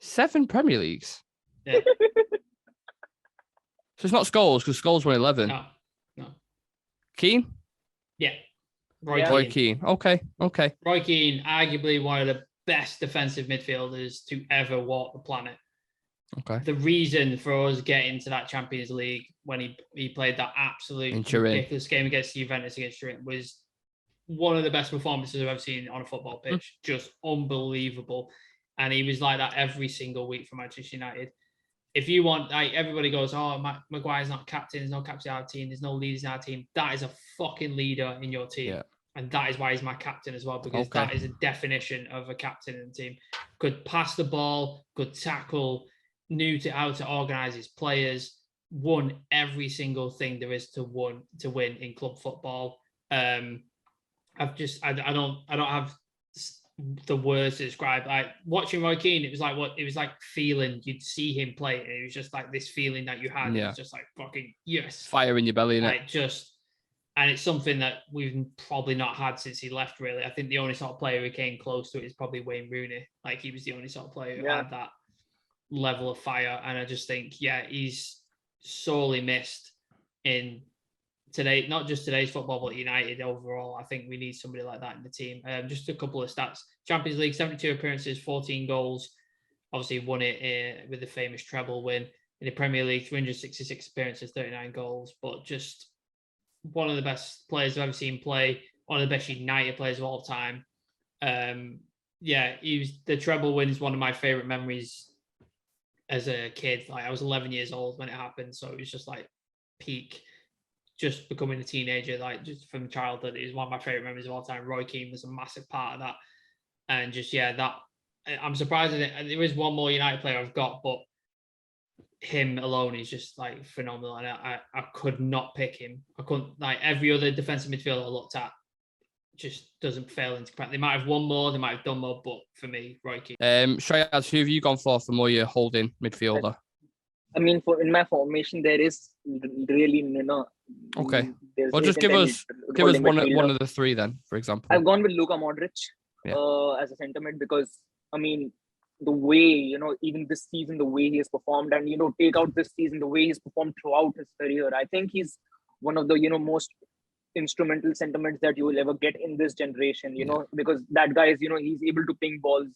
7 Premier Leagues? Yeah. So it's not Scholes, because Scholes won 11. No. Keane? Yeah. Roy Keane. Okay. Roy Keane, arguably one of the best defensive midfielders to ever walk the planet. Okay. The reason for us getting to that Champions League when he played that absolute ridiculous game against Juventus against Turin was one of the best performances I've ever seen on a football pitch. Just unbelievable. And he was like that every single week for Manchester United. If you want, like, everybody goes, oh, Maguire's not captain, there's no captain in our team, there's no leaders in our team. That is a fucking leader in your team. Yeah. And that is why he's my captain as well, because that is a definition of a captain in the team. Could pass the ball, could tackle, knew how to organise his players, won every single thing there is to win in club football. I don't have the words to describe. Like watching Roy Keane, it was like feeling. You'd see him play, and it was just like this feeling that you had. Yeah. It was just like fucking yes, fire in your belly, innit? And it's something that we've probably not had since he left. Really, I think the only sort of player who came close to it is probably Wayne Rooney. Like he was the only sort of player who had that level of fire, and I just think he's sorely missed in today, not just today's football, but United overall. I think we need somebody like that in the team. Just a couple of stats. Champions League, 72 appearances, 14 goals. Obviously won it with the famous treble win. In the Premier League, 366 appearances, 39 goals. But just one of the best players I've ever seen play. One of the best United players of all time. The treble win is one of my favourite memories as a kid. Like I was 11 years old when it happened. So it was just like peak. Just becoming a teenager, like just from childhood, is one of my favorite memories of all time. Roy Keane was a massive part of that, and just that I'm surprised that there is one more United player I've got, but him alone is just like phenomenal, and I could not pick him. I couldn't, like every other defensive midfielder I looked at, just doesn't fail into comparison. They might have won more, they might have done more, but for me, Roy Keane. Shreyas, who have you gone for more your holding midfielder? I mean, in my formation, there is really Okay. Well, just give us one of the three then, for example. I've gone with Luka Modric as a centre mid because, I mean, the way, even this season, the way he has performed, and, take out this season, the way he's performed throughout his career, I think he's one of the, most instrumental centre mids that you will ever get in this generation, because that guy is, he's able to ping balls,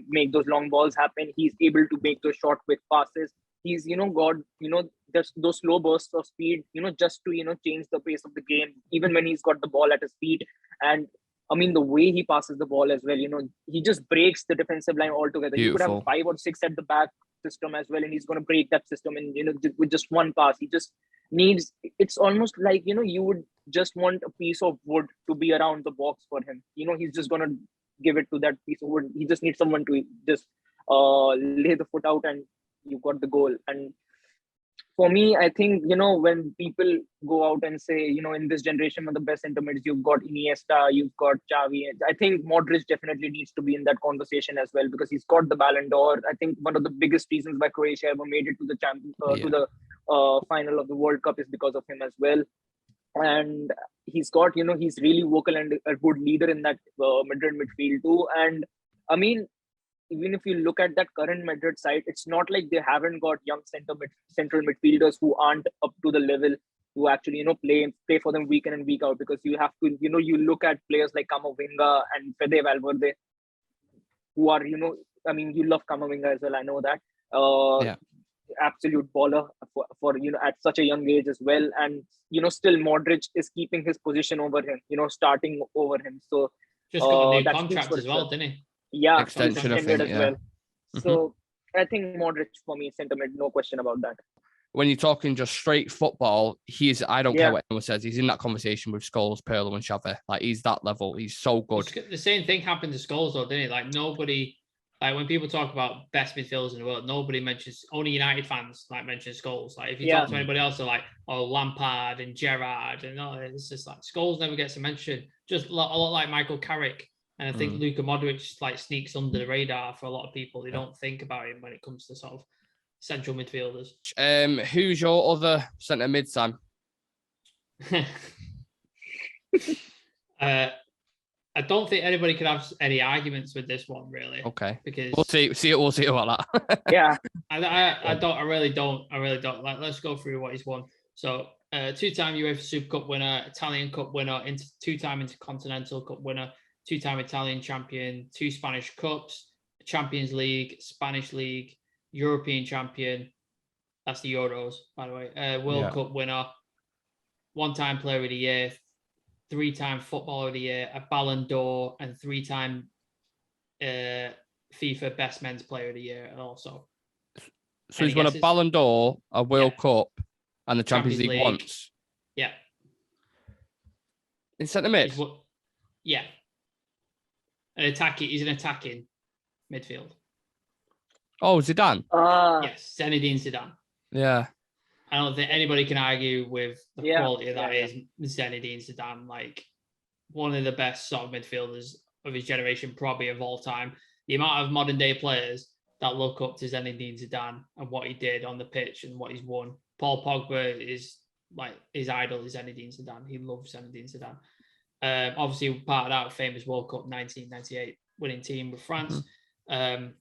make those long balls happen. He's able to make those short, quick passes. He's, got, just those slow bursts of speed, just to, change the pace of the game, even when he's got the ball at his feet. And I mean, the way he passes the ball as well, he just breaks the defensive line altogether. Beautiful. You could have 5 or 6 at the back system as well, and he's going to break that system. And, with just one pass, he just needs, it's almost like, you would just want a piece of wood to be around the box for him. He's just going to give it to that piece of wood. He just needs someone to just lay the foot out and you got the goal. And for me, I think, when people go out and say, in this generation of the best centre mids, you've got Iniesta, you've got Xavi. I think Modric definitely needs to be in that conversation as well, because he's got the Ballon d'Or. I think one of the biggest reasons why Croatia ever made it to the to the final of the World Cup is because of him as well. And he's got, he's really vocal and a good leader in that Madrid midfield too. And I mean, even if you look at that current Madrid side, it's not like they haven't got young central midfielders who aren't up to the level to actually, play for them week in and week out. Because you have to, you look at players like Camavinga and Fede Valverde, who are, I mean, you love Camavinga as well. I know that. Absolute baller for at such a young age as well. And, still Modric is keeping his position over him, starting over him. So just got a new contract as well, didn't he? Yeah, extension I think, as well. So I think Modric for me, centre mid, no question about that. When you're talking just straight football, I don't care what anyone says, he's in that conversation with Scholes, Pirlo and Xavi. Like, he's that level. He's so good. The same thing happened to Scholes though, didn't it? Like, nobody Like when people talk about best midfielders in the world, nobody mentions, only United fans like mention Scholes. Like if you talk to anybody else, they're like, oh, Lampard and Gerrard, and it's just like Scholes never gets a mention. Just a lot like Michael Carrick, and I think Luka Modric like sneaks under the radar for a lot of people. They don't think about him when it comes to sort of central midfielders. Who's your other centre mid, Sam? I don't think anybody can have any arguments with this one, really. Okay, because we'll see about that. Yeah, I really don't. Like, let's go through what he's won. So, two-time UEFA Super Cup winner, Italian Cup winner, two-time Intercontinental Cup winner, two-time Italian champion, 2 Spanish Cups, Champions League, Spanish League, European champion. That's the Euros, by the way. World Cup winner, 1-time Player of the Year, 3-time Footballer of the Year, a Ballon d'Or, and 3-time FIFA Best Men's Player of the Year also. So he's won a Ballon d'Or, a World Cup, and the Champions League once. Yeah. In centre mid? Yeah. He's an attacking midfield. Oh, Zidane? Yes, Zinedine Zidane. Yeah. I don't think anybody can argue with the quality of that is Zinedine Zidane, like one of the best sort of midfielders of his generation, probably of all time. The amount of modern day players that look up to Zinedine Zidane and what he did on the pitch and what he's won. Paul Pogba is like his idol is Zinedine Zidane. He loves Zinedine Zidane. Obviously, part of that famous World Cup 1998 winning team with France. Won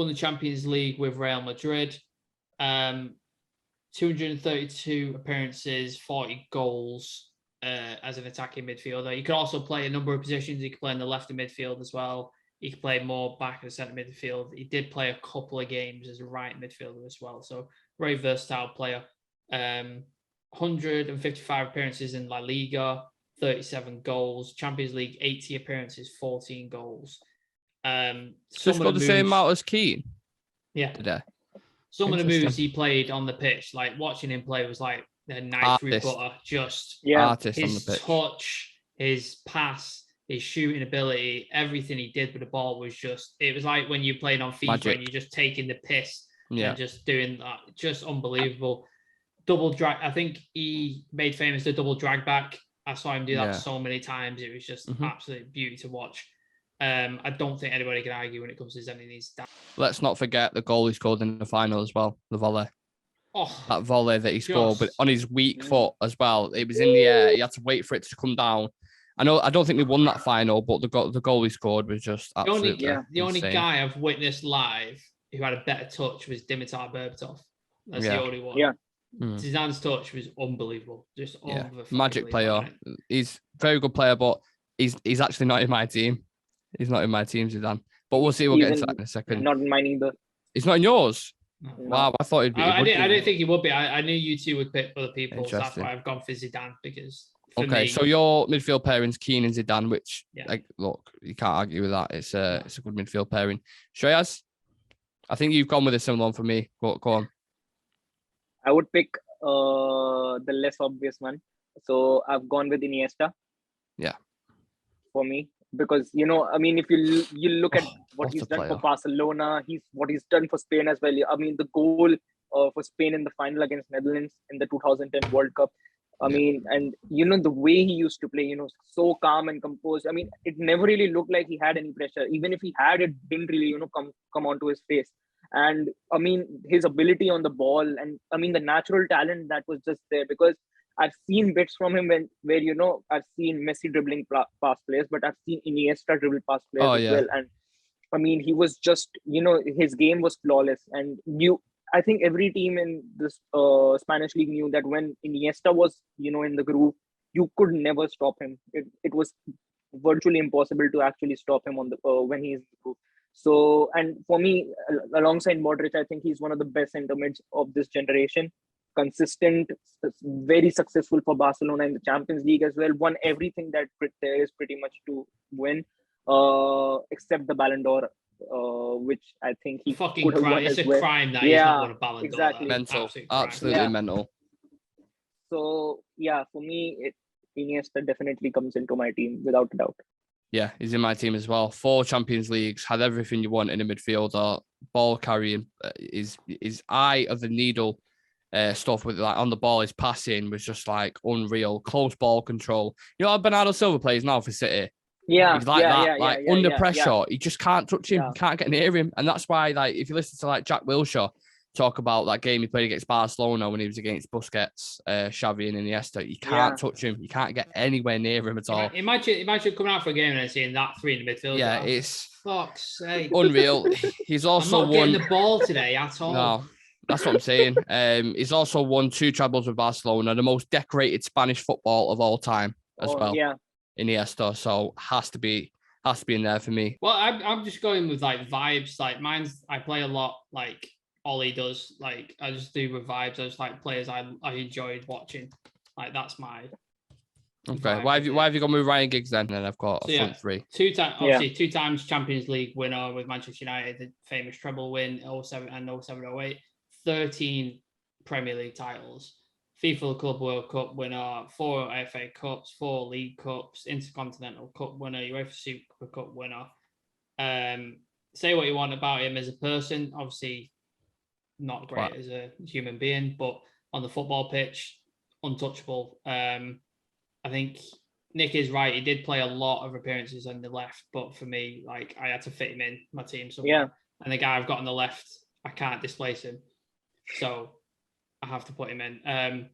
the Champions League with Real Madrid. 232 appearances, 40 goals as an attacking midfielder. He could also play a number of positions. He could play in the left of midfield as well. He could play more back in the centre midfield. He did play a couple of games as a right midfielder as well. So very versatile player. 155 appearances in La Liga, 37 goals. Champions League, 80 appearances, 14 goals. Just got the same amount as Keane. Yeah. Today. Some of the moves he played on the pitch, like watching him play was like a knife through butter. Just artist his on the pitch. Touch, his pass, his shooting ability, everything he did with the ball was just, it was like when you played on FIFA and you're just taking the piss and just doing that. Just unbelievable. Double drag. I think he made famous the double drag back. I saw him do that so many times. It was just absolute beauty to watch. I don't think anybody can argue when it comes to Zinedine Zidane. Let's not forget the goal he scored in the final as well, the volley. Oh, that volley that he scored, but on his weak foot as well. It was in the air. He had to wait for it to come down. I don't think they won that final, but the goal he scored was just absolutely the only guy I've witnessed live who had a better touch was Dimitar Berbatov. That's the only one. Yeah. Zidane's touch was unbelievable. Just magic player. He's a very good player, but he's actually not in my team. He's not in my team, Zidane. But we'll see. We'll get into that in a second. Not in mine either. He's not in yours? No. Wow, I thought he'd be. I didn't think he would be. I knew you two would pick other people. So that's why I've gone for Zidane because. Okay, so your midfield pairings, Keane and Zidane, which, look, you can't argue with that. It's a good midfield pairing. Shreyas, I think you've gone with a similar one for me. Go on. I would pick the less obvious one. So I've gone with Iniesta. Yeah. For me. Because, if you look at what he's done for Barcelona, what he's done for Spain as well. I mean, the goal for Spain in the final against Netherlands in the 2010 World Cup. And the way he used to play, so calm and composed. I mean, it never really looked like he had any pressure. Even if he had, it didn't really, come onto his face. And I mean, his ability on the ball and the natural talent that was just there, because I've seen bits from him where I've seen Messi dribbling past players, but I've seen Iniesta dribble past players as well. And I mean, he was just, his game was flawless. And I think every team in this Spanish league knew that when Iniesta was, in the groove, you could never stop him. It was virtually impossible to actually stop him on the when he's in the groove. So, and for me, alongside Modric, I think he's one of the best center mids of this generation. Consistent, very successful for Barcelona in the Champions League as well. Won everything that there is pretty much to win, except the Ballon d'Or, which I think he fucking crime. It's a crime that he's not won a Ballon d'Or. Exactly. Mental, absolutely mental. So for me, Iniesta definitely comes into my team without a doubt. Yeah, he's in my team as well. 4 Champions Leagues, had everything you want in a midfielder. Ball carrying, his eye of the needle stuff with like on the ball, his passing was just like unreal. Close ball control. You know how Bernardo Silva plays now for City? Yeah, He's like that, like under pressure. yeah. He just can't touch him, can't get near him. And that's why, like, if you listen to like Jack Wilshere talk about that game he played against Barcelona when he was against Busquets, Xavi and Iniesta, you can't touch him. You can't get anywhere near him at all. Imagine coming out for a game and seeing that 3 in the midfield. Yeah, it's fuck's sake. Unreal. He's also I'm not getting the ball today at all. No, that's what I'm saying. He's also won 2 trebles with Barcelona, the most decorated Spanish football of all time as well. Yeah. Iniesta, so has to be in there for me. Well, I'm just going with like vibes. Like mine's, I play a lot like Ollie does. Like I just do with vibes. I just like players I enjoyed watching. Like that's my. Okay, why have you gone with Ryan Giggs then? And I've got a front 3. 2 times Champions League winner with Manchester United, the famous treble win 07 and 07-08. 13 Premier League titles. FIFA Club World Cup winner, 4 FA Cups, 4 League Cups, Intercontinental Cup winner, UEFA Super Cup winner. Say what you want about him as a person, obviously not great as a human being, but on the football pitch, untouchable. I think Nick is right. He did play a lot of appearances on the left, but for me, like I had to fit him in my team somewhere. Yeah. And the guy I've got on the left, I can't displace him. So I have to put him in.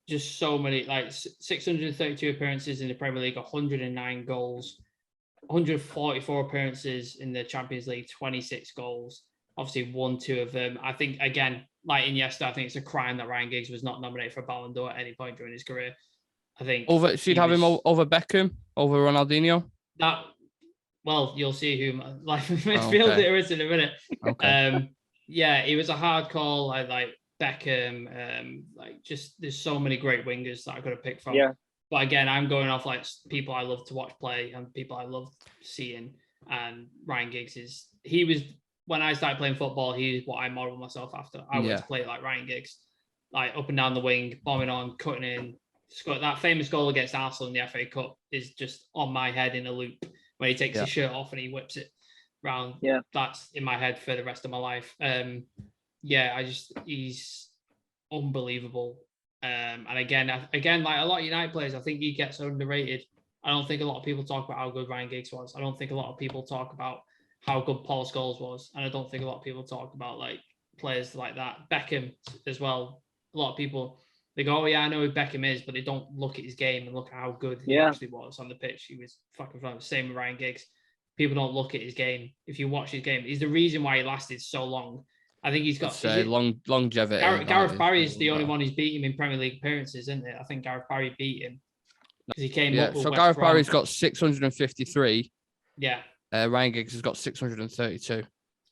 Just so many, like 632 appearances in the Premier League, 109 goals, 144 appearances in the Champions League, 26 goals. Obviously, 2 of them. I think, again, like Iniesta, I think it's a crime that Ryan Giggs was not nominated for a Ballon d'Or at any point during his career. I think so you'd have him over Beckham, over Ronaldinho? Well, you'll see who my midfielder is in a minute. Okay. Yeah, it was a hard call. I like Beckham. Just there's so many great wingers that I could have picked from. Yeah. But again, I'm going off like people I love to watch play and people I love seeing. And Ryan Giggs when I started playing football, he was what I modeled myself after. I wanted to play like Ryan Giggs, like up and down the wing, bombing on, cutting in. That famous goal against Arsenal in the FA Cup is just on my head in a loop when he takes his shirt off and he whips it round. Yeah. That's in my head for the rest of my life. He's unbelievable. And again, like a lot of United players, I think he gets underrated. I don't think a lot of people talk about how good Ryan Giggs was. I don't think a lot of people talk about how good Paul Scholes was. And I don't think a lot of people talk about like players like that. Beckham as well. A lot of people, they go, oh yeah, I know who Beckham is, but they don't look at his game and look at how good he actually was on the pitch. He was fucking fun. Same with Ryan Giggs. People don't look at his game. If you watch his game, he's the reason why he lasted so long. I think he's got longevity. Gareth Barry is the only one who's beat him in Premier League appearances, isn't it? I think Gareth Barry beat him because he came up with so West Gareth Brom. Barry's got 653. Yeah. Ryan Giggs has got 632.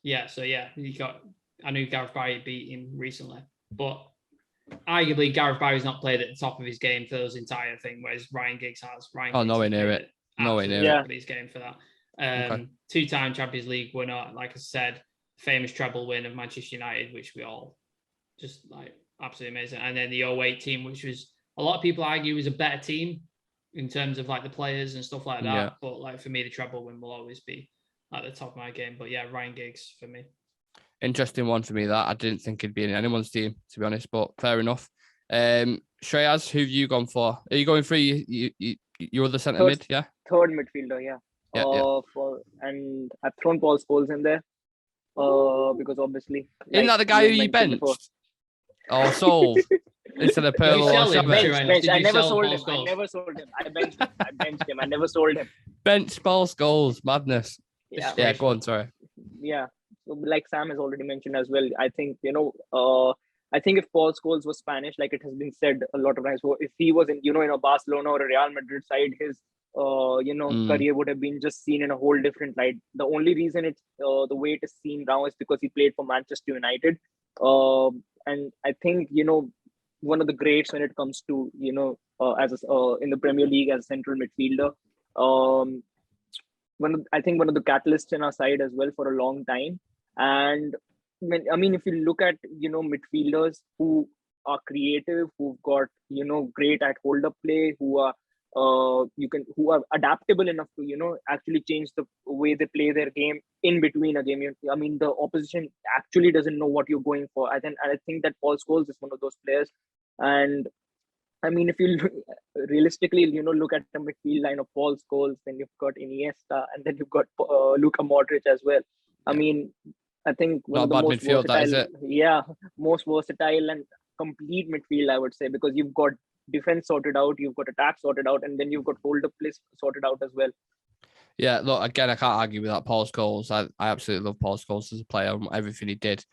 Yeah, so I knew Gareth Barry beat him recently, but arguably Gareth Barry's not played at the top of his game for those entire thing, whereas Ryan Giggs has. Nowhere near it. Nowhere near top of his game for that. 2-time Champions League winner, like I said, famous treble win of Manchester United, which we all just like absolutely amazing. And then the 08 team, which was a lot of people argue was a better team in terms of like the players and stuff like that. Yeah. But like for me, the treble win will always be at the top of my game. But yeah, Ryan Giggs for me. Interesting one for me that I didn't think it'd be in anyone's team, to be honest, but fair enough. Shreyas, who've you gone for? Are you going for your other centre mid? Yeah. Third midfielder, yeah. And I've thrown Paul Scholes in there. Because obviously, isn't that the guy who you benched? Oh, sold instead of Pearl or Bench. I never sold him. I benched him. I never sold him. Bench Paul Scholes, madness. Yeah, go on. Sorry. Yeah, so like Sam has already mentioned as well. I think I think if Paul Scholes was Spanish, like it has been said a lot of times, if he was in a Barcelona or a Real Madrid side, his career would have been just seen in a whole different light. The only reason it's the way it is seen now is because he played for Manchester United, and I think one of the greats when it comes to in the Premier League as a central midfielder. I think one of the catalysts in our side as well for a long time. And if you look at midfielders who are creative, who've got great at hold up play, who are who are adaptable enough to actually change the way they play their game in between a game. I mean, the opposition actually doesn't know what you're going for. I think that Paul Scholes is one of those players. And I mean, if you realistically, look at the midfield line of Paul Scholes, then you've got Iniesta, and then you've got Luka Modric as well. I mean, I think one of the most midfield, versatile, most versatile and complete midfield, I would say, because you've got defense sorted out, you've got attack sorted out, and then you've got hold up play sorted out as well. Yeah, look, again, I can't argue with that. Paul Scholes, I absolutely love Paul Scholes as a player, everything he did.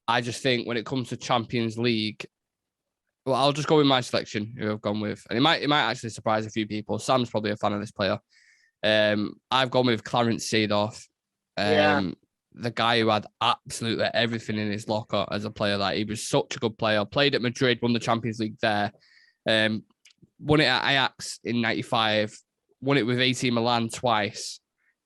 I just think when it comes to Champions League, well, I'll just go with my selection, who I've gone with. And it might actually surprise a few people. Sam's probably a fan of this player. I've gone with Clarence Seedorf. The guy who had absolutely everything in his locker as a player. Like, he was such a good player. Played at Madrid, won the Champions League there. Won it at Ajax in 95. Won it with AC Milan twice.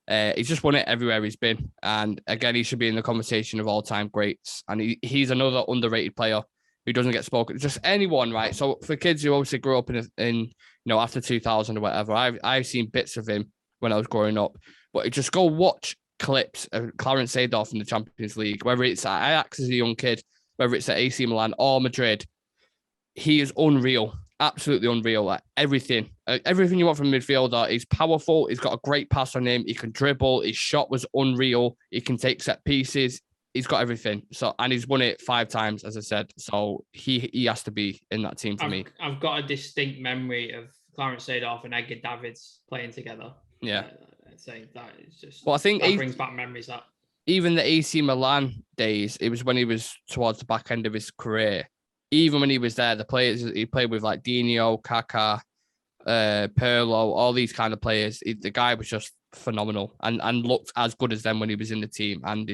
He's just won it everywhere he's been. And again, he should be in the conversation of all-time greats. And he's another underrated player who doesn't get spoken. Just anyone, right? So for kids who obviously grew up in after 2000 or whatever, I've seen bits of him when I was growing up. But just go watch clips of Clarence Seedorf in the Champions League, whether it's at Ajax as a young kid, whether it's at AC Milan or Madrid. He is unreal, absolutely unreal. Like everything you want from a midfielder. He's powerful. He's got a great pass on him. He can dribble. His shot was unreal. He can take set pieces. He's got everything. So, and he's won it 5 times, as I said. So he has to be in that team for me. I've got a distinct memory of Clarence Seedorf and Edgar Davids playing together. Yeah. I'd say that is just. Well, I think that brings back memories. That even the AC Milan days, it was when he was towards the back end of his career. Even when he was there, the players he played with, like Dino, Kaká, Pirlo, all these kind of players. The guy was just phenomenal and looked as good as them when he was in the team. And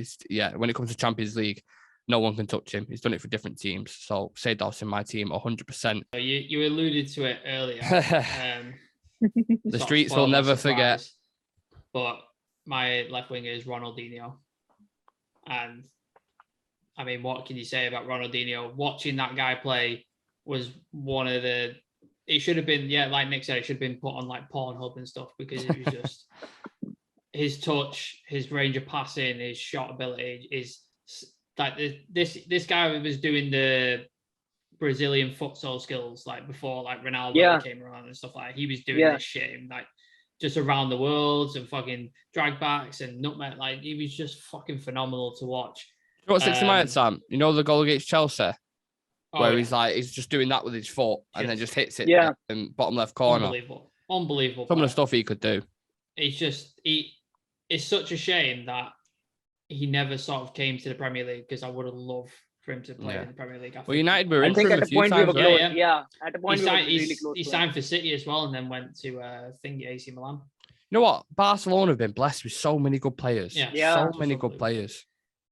when it comes to Champions League, no one can touch him. He's done it for different teams. So Seedorf's in my team 100%. You alluded to it earlier. The streets will never forget. But my left winger is Ronaldinho. And I mean, what can you say about Ronaldinho? Watching that guy play was one of the. It should have been, like Nick said, it should have been put on like Pornhub and stuff, because it was just his touch, his range of passing, his shot ability is like this guy was doing the Brazilian futsal skills like before, like Ronaldo came around and stuff like that. He was doing this shit and like just around the world and fucking drag backs and nutmeg. Like, he was just fucking phenomenal to watch. You know what 60 minutes, Sam? You know the goal against Chelsea? Where he's just doing that with his foot and then just hits it in bottom left corner. Unbelievable. Some of the stuff he could do. It's such a shame that he never sort of came to the Premier League, because I would have loved for him to play in the Premier League. Well, United were in for him a few times. At a point he signed for City as well, and then went to AC Milan. You know what? Barcelona have been blessed with so many good players. So many good players.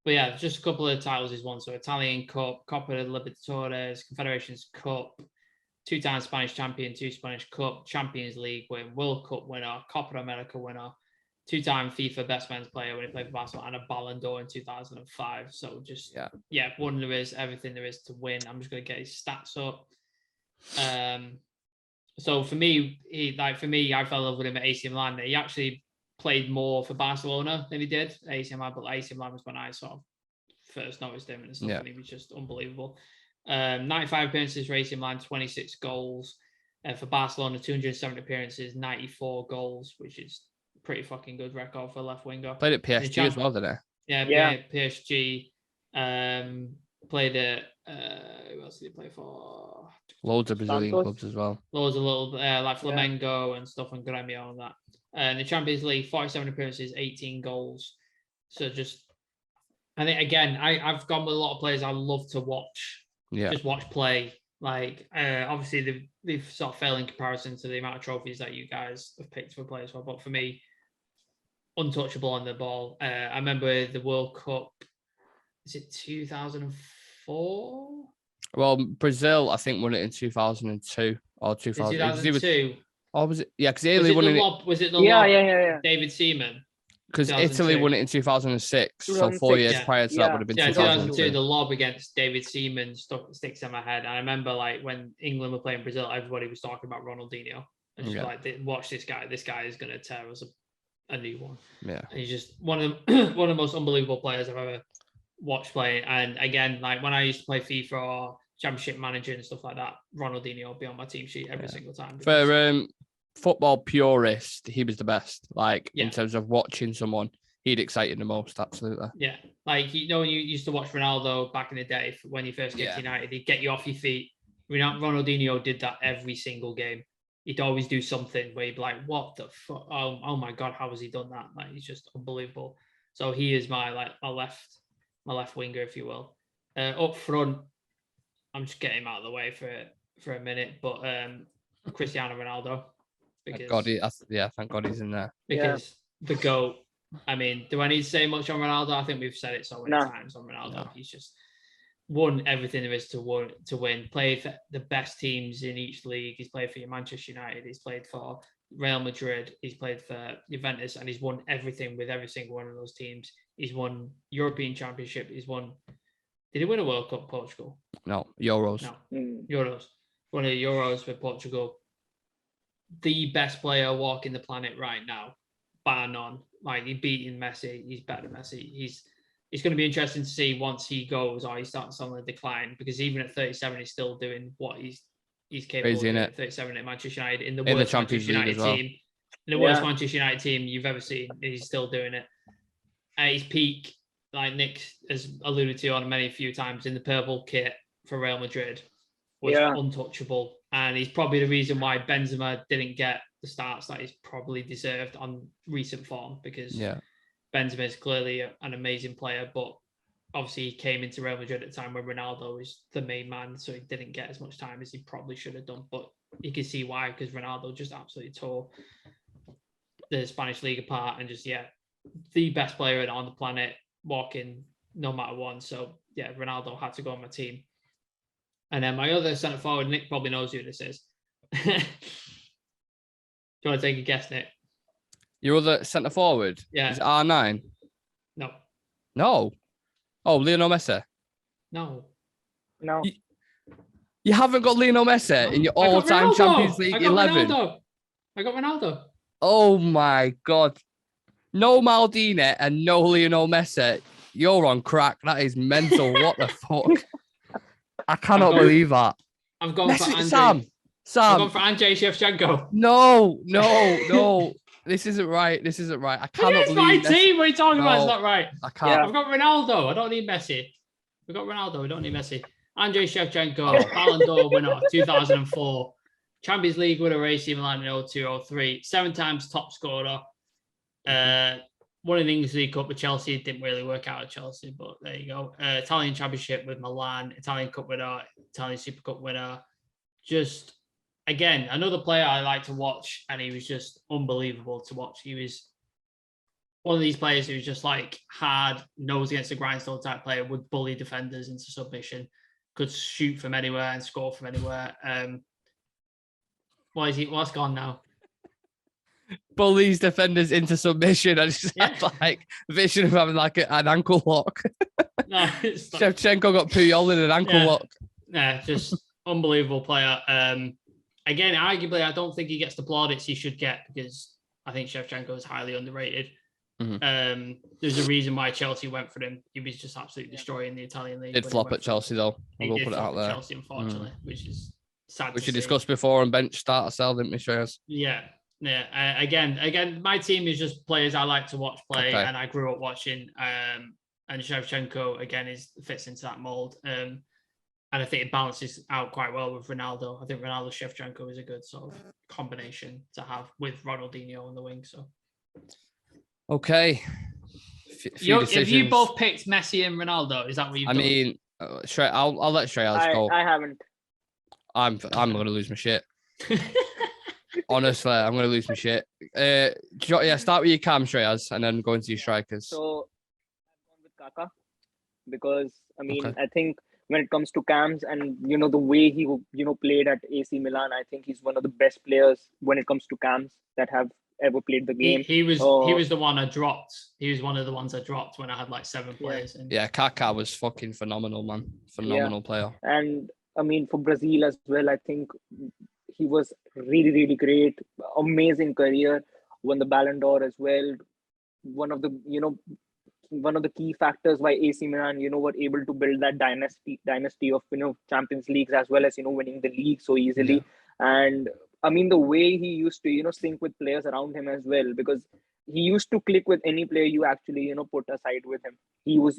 But yeah, just a couple of titles he's won. So Italian Cup, Copa Libertadores, Confederations Cup, 2-time Spanish champion, 2 Spanish Cup, Champions League win, World Cup winner, Copa America winner, 2-time FIFA Best Men's Player when he played for Barcelona, and a Ballon d'Or in 2005. So just, won there is everything there is to win. I'm just going to get his stats up. So for me, I fell in love with him at AC Milan. He actually played more for Barcelona than he did at AC Milan, but AC Milan was when I sort of first noticed him and stuff, and he was just unbelievable. 95 appearances for AC Milan, 26 goals. For Barcelona, 270 appearances, 94 goals, which is pretty fucking good record for a left winger. Played at PSG as well, didn't he? Yeah. PSG. Played at who else did he play for? Loads of Brazilian clubs as well. Loads of little like Flamengo and stuff, and Grêmio and that. And the Champions League, 47 appearances, 18 goals. So just, I think again, I've gone with a lot of players I love to watch. Just watch play. Like obviously they've sort of failed in comparison to the amount of trophies that you guys have picked for players. But for me, untouchable on the ball. I remember the World Cup. Is it 2004? Well, Brazil, I think, won it in 2002 or 2000. 2002. Or was it? Yeah, because Italy won it. Was it the lob? David Seaman. Because Italy won it in 2006. So 4 years prior to that would have been 2002. The lob against David Seaman sticks in my head. And I remember, like, when England were playing Brazil, everybody was talking about Ronaldinho. And just like, watch this guy. This guy is going to tear us a new one. Yeah. And he's just one of the most unbelievable players I've ever watched play. And again, like when I used to play FIFA or Championship Manager and stuff like that, Ronaldinho would be on my team sheet every single time. For football purist, he was the best. Like in terms of watching someone, he'd excited the most. Absolutely. Yeah. Like, when you used to watch Ronaldo back in the day when you first get to United, he'd get you off your feet. Ronaldinho did that every single game. He'd always do something where you'd be like, what the fuck? Oh my God, how has he done that? Like, he's just unbelievable. So he is my left winger, if you will. Up front, I'm just getting him out of the way for a minute, but Cristiano Ronaldo. Thank God he's in there. Because the GOAT. I mean, do I need to say much on Ronaldo? I think we've said it so many times on Ronaldo. No. He's just won everything there is to win. Played for the best teams in each league. He's played for Manchester United. He's played for Real Madrid. He's played for Juventus, and he's won everything with every single one of those teams. He's won European Championship. He's won. Did he win a World Cup, Portugal? No, Euros. No, Euros. Won a Euros for Portugal. The best player walking the planet right now, bar none. Like, he's beating Messi. He's better than Messi. It's going to be interesting to see once he goes or he starts on the decline, because even at 37, he's still doing what he's capable of at 37 at Manchester United in the worst Manchester United team. In the worst Manchester United team you've ever seen, he's still doing it. At his peak, like Nick has alluded to on a few times, in the purple kit for Real Madrid, was untouchable. And he's probably the reason why Benzema didn't get the starts that he's probably deserved on recent form, because Benzema is clearly an amazing player, but obviously he came into Real Madrid at a time when Ronaldo was the main man, so he didn't get as much time as he probably should have done. But you can see why, because Ronaldo just absolutely tore the Spanish league apart, and just the best player on the planet, walking no matter what. So Ronaldo had to go on my team. And then my other centre forward, Nick probably knows who this is. Do you want to take a guess, Nick? Your other centre forward? Yeah. Is it R9? No. No. Oh, Lionel Messi? No. You haven't got Lionel Messi in your all-time Champions League 11? I got Ronaldo. Oh my God. No Maldini and no Lionel Messi. You're on crack. That is mental. What the fuck? I cannot believe that. I've gone for Andrei. Sam. I've gone for Andrei Shevchenko. No. This isn't right. I cannot believe it's my team. What are you talking about? It's not right. I can't. I've got Ronaldo. I don't need Messi. We've got Ronaldo. We don't need Messi. Andrei Shevchenko, Ballon d'Or winner, 2004. Champions League winner, AC Milan in 02-03. 7 times top scorer. Won an English League Cup with Chelsea. It didn't really work out at Chelsea, but there you go. Italian Championship with Milan. Italian Cup winner. Italian Super Cup winner. Just, again, another player I like to watch, and he was just unbelievable to watch. He was one of these players who was just like hard, nose against the grindstone type player, would bully defenders into submission, could shoot from anywhere and score from anywhere. What's gone now? Bullies defenders into submission. I just had like vision of having like an ankle lock. No, it's not. Shevchenko got Puyol in an ankle lock. Yeah, just unbelievable player. Again, arguably, I don't think he gets the plaudits he should get, because I think Shevchenko is highly underrated. Mm-hmm. There's a reason why Chelsea went for him. He was just absolutely destroying the Italian league. Did flop at Chelsea though. I will put it out there. Chelsea, unfortunately, which is sad. Which we discussed before on bench starter sell, didn't we, Shreyas? Yeah. Again, my team is just players I like to watch play, and I grew up watching. And Shevchenko again fits into that mold. And I think it balances out quite well with Ronaldo. I think Ronaldo Shevchenko is a good sort of combination to have with Ronaldinho on the wing. So, okay. If you both picked Messi and Ronaldo, is that what you've done? I mean, I'll let Shreyas go. I haven't. I'm going to lose my shit. Honestly, I'm going to lose my shit. Start with your cam, Shreyas, and then go into your strikers. So, I've gone with Kaka, because, I think when it comes to cams and, the way he, played at AC Milan, I think he's one of the best players when it comes to cams that have ever played the game. He was the one I dropped. He was one of the ones I dropped when I had like 7 players. Yeah, Kaka was fucking phenomenal, man. Phenomenal player. And, for Brazil as well, I think he was really, really great. Amazing career. Won the Ballon d'Or as well. One of the key factors why AC Milan, were able to build that dynasty of, Champions Leagues, as well as, winning the league so easily. And I mean, the way he used to, sync with players around him as well, because he used to click with any player you actually, put aside with him. He was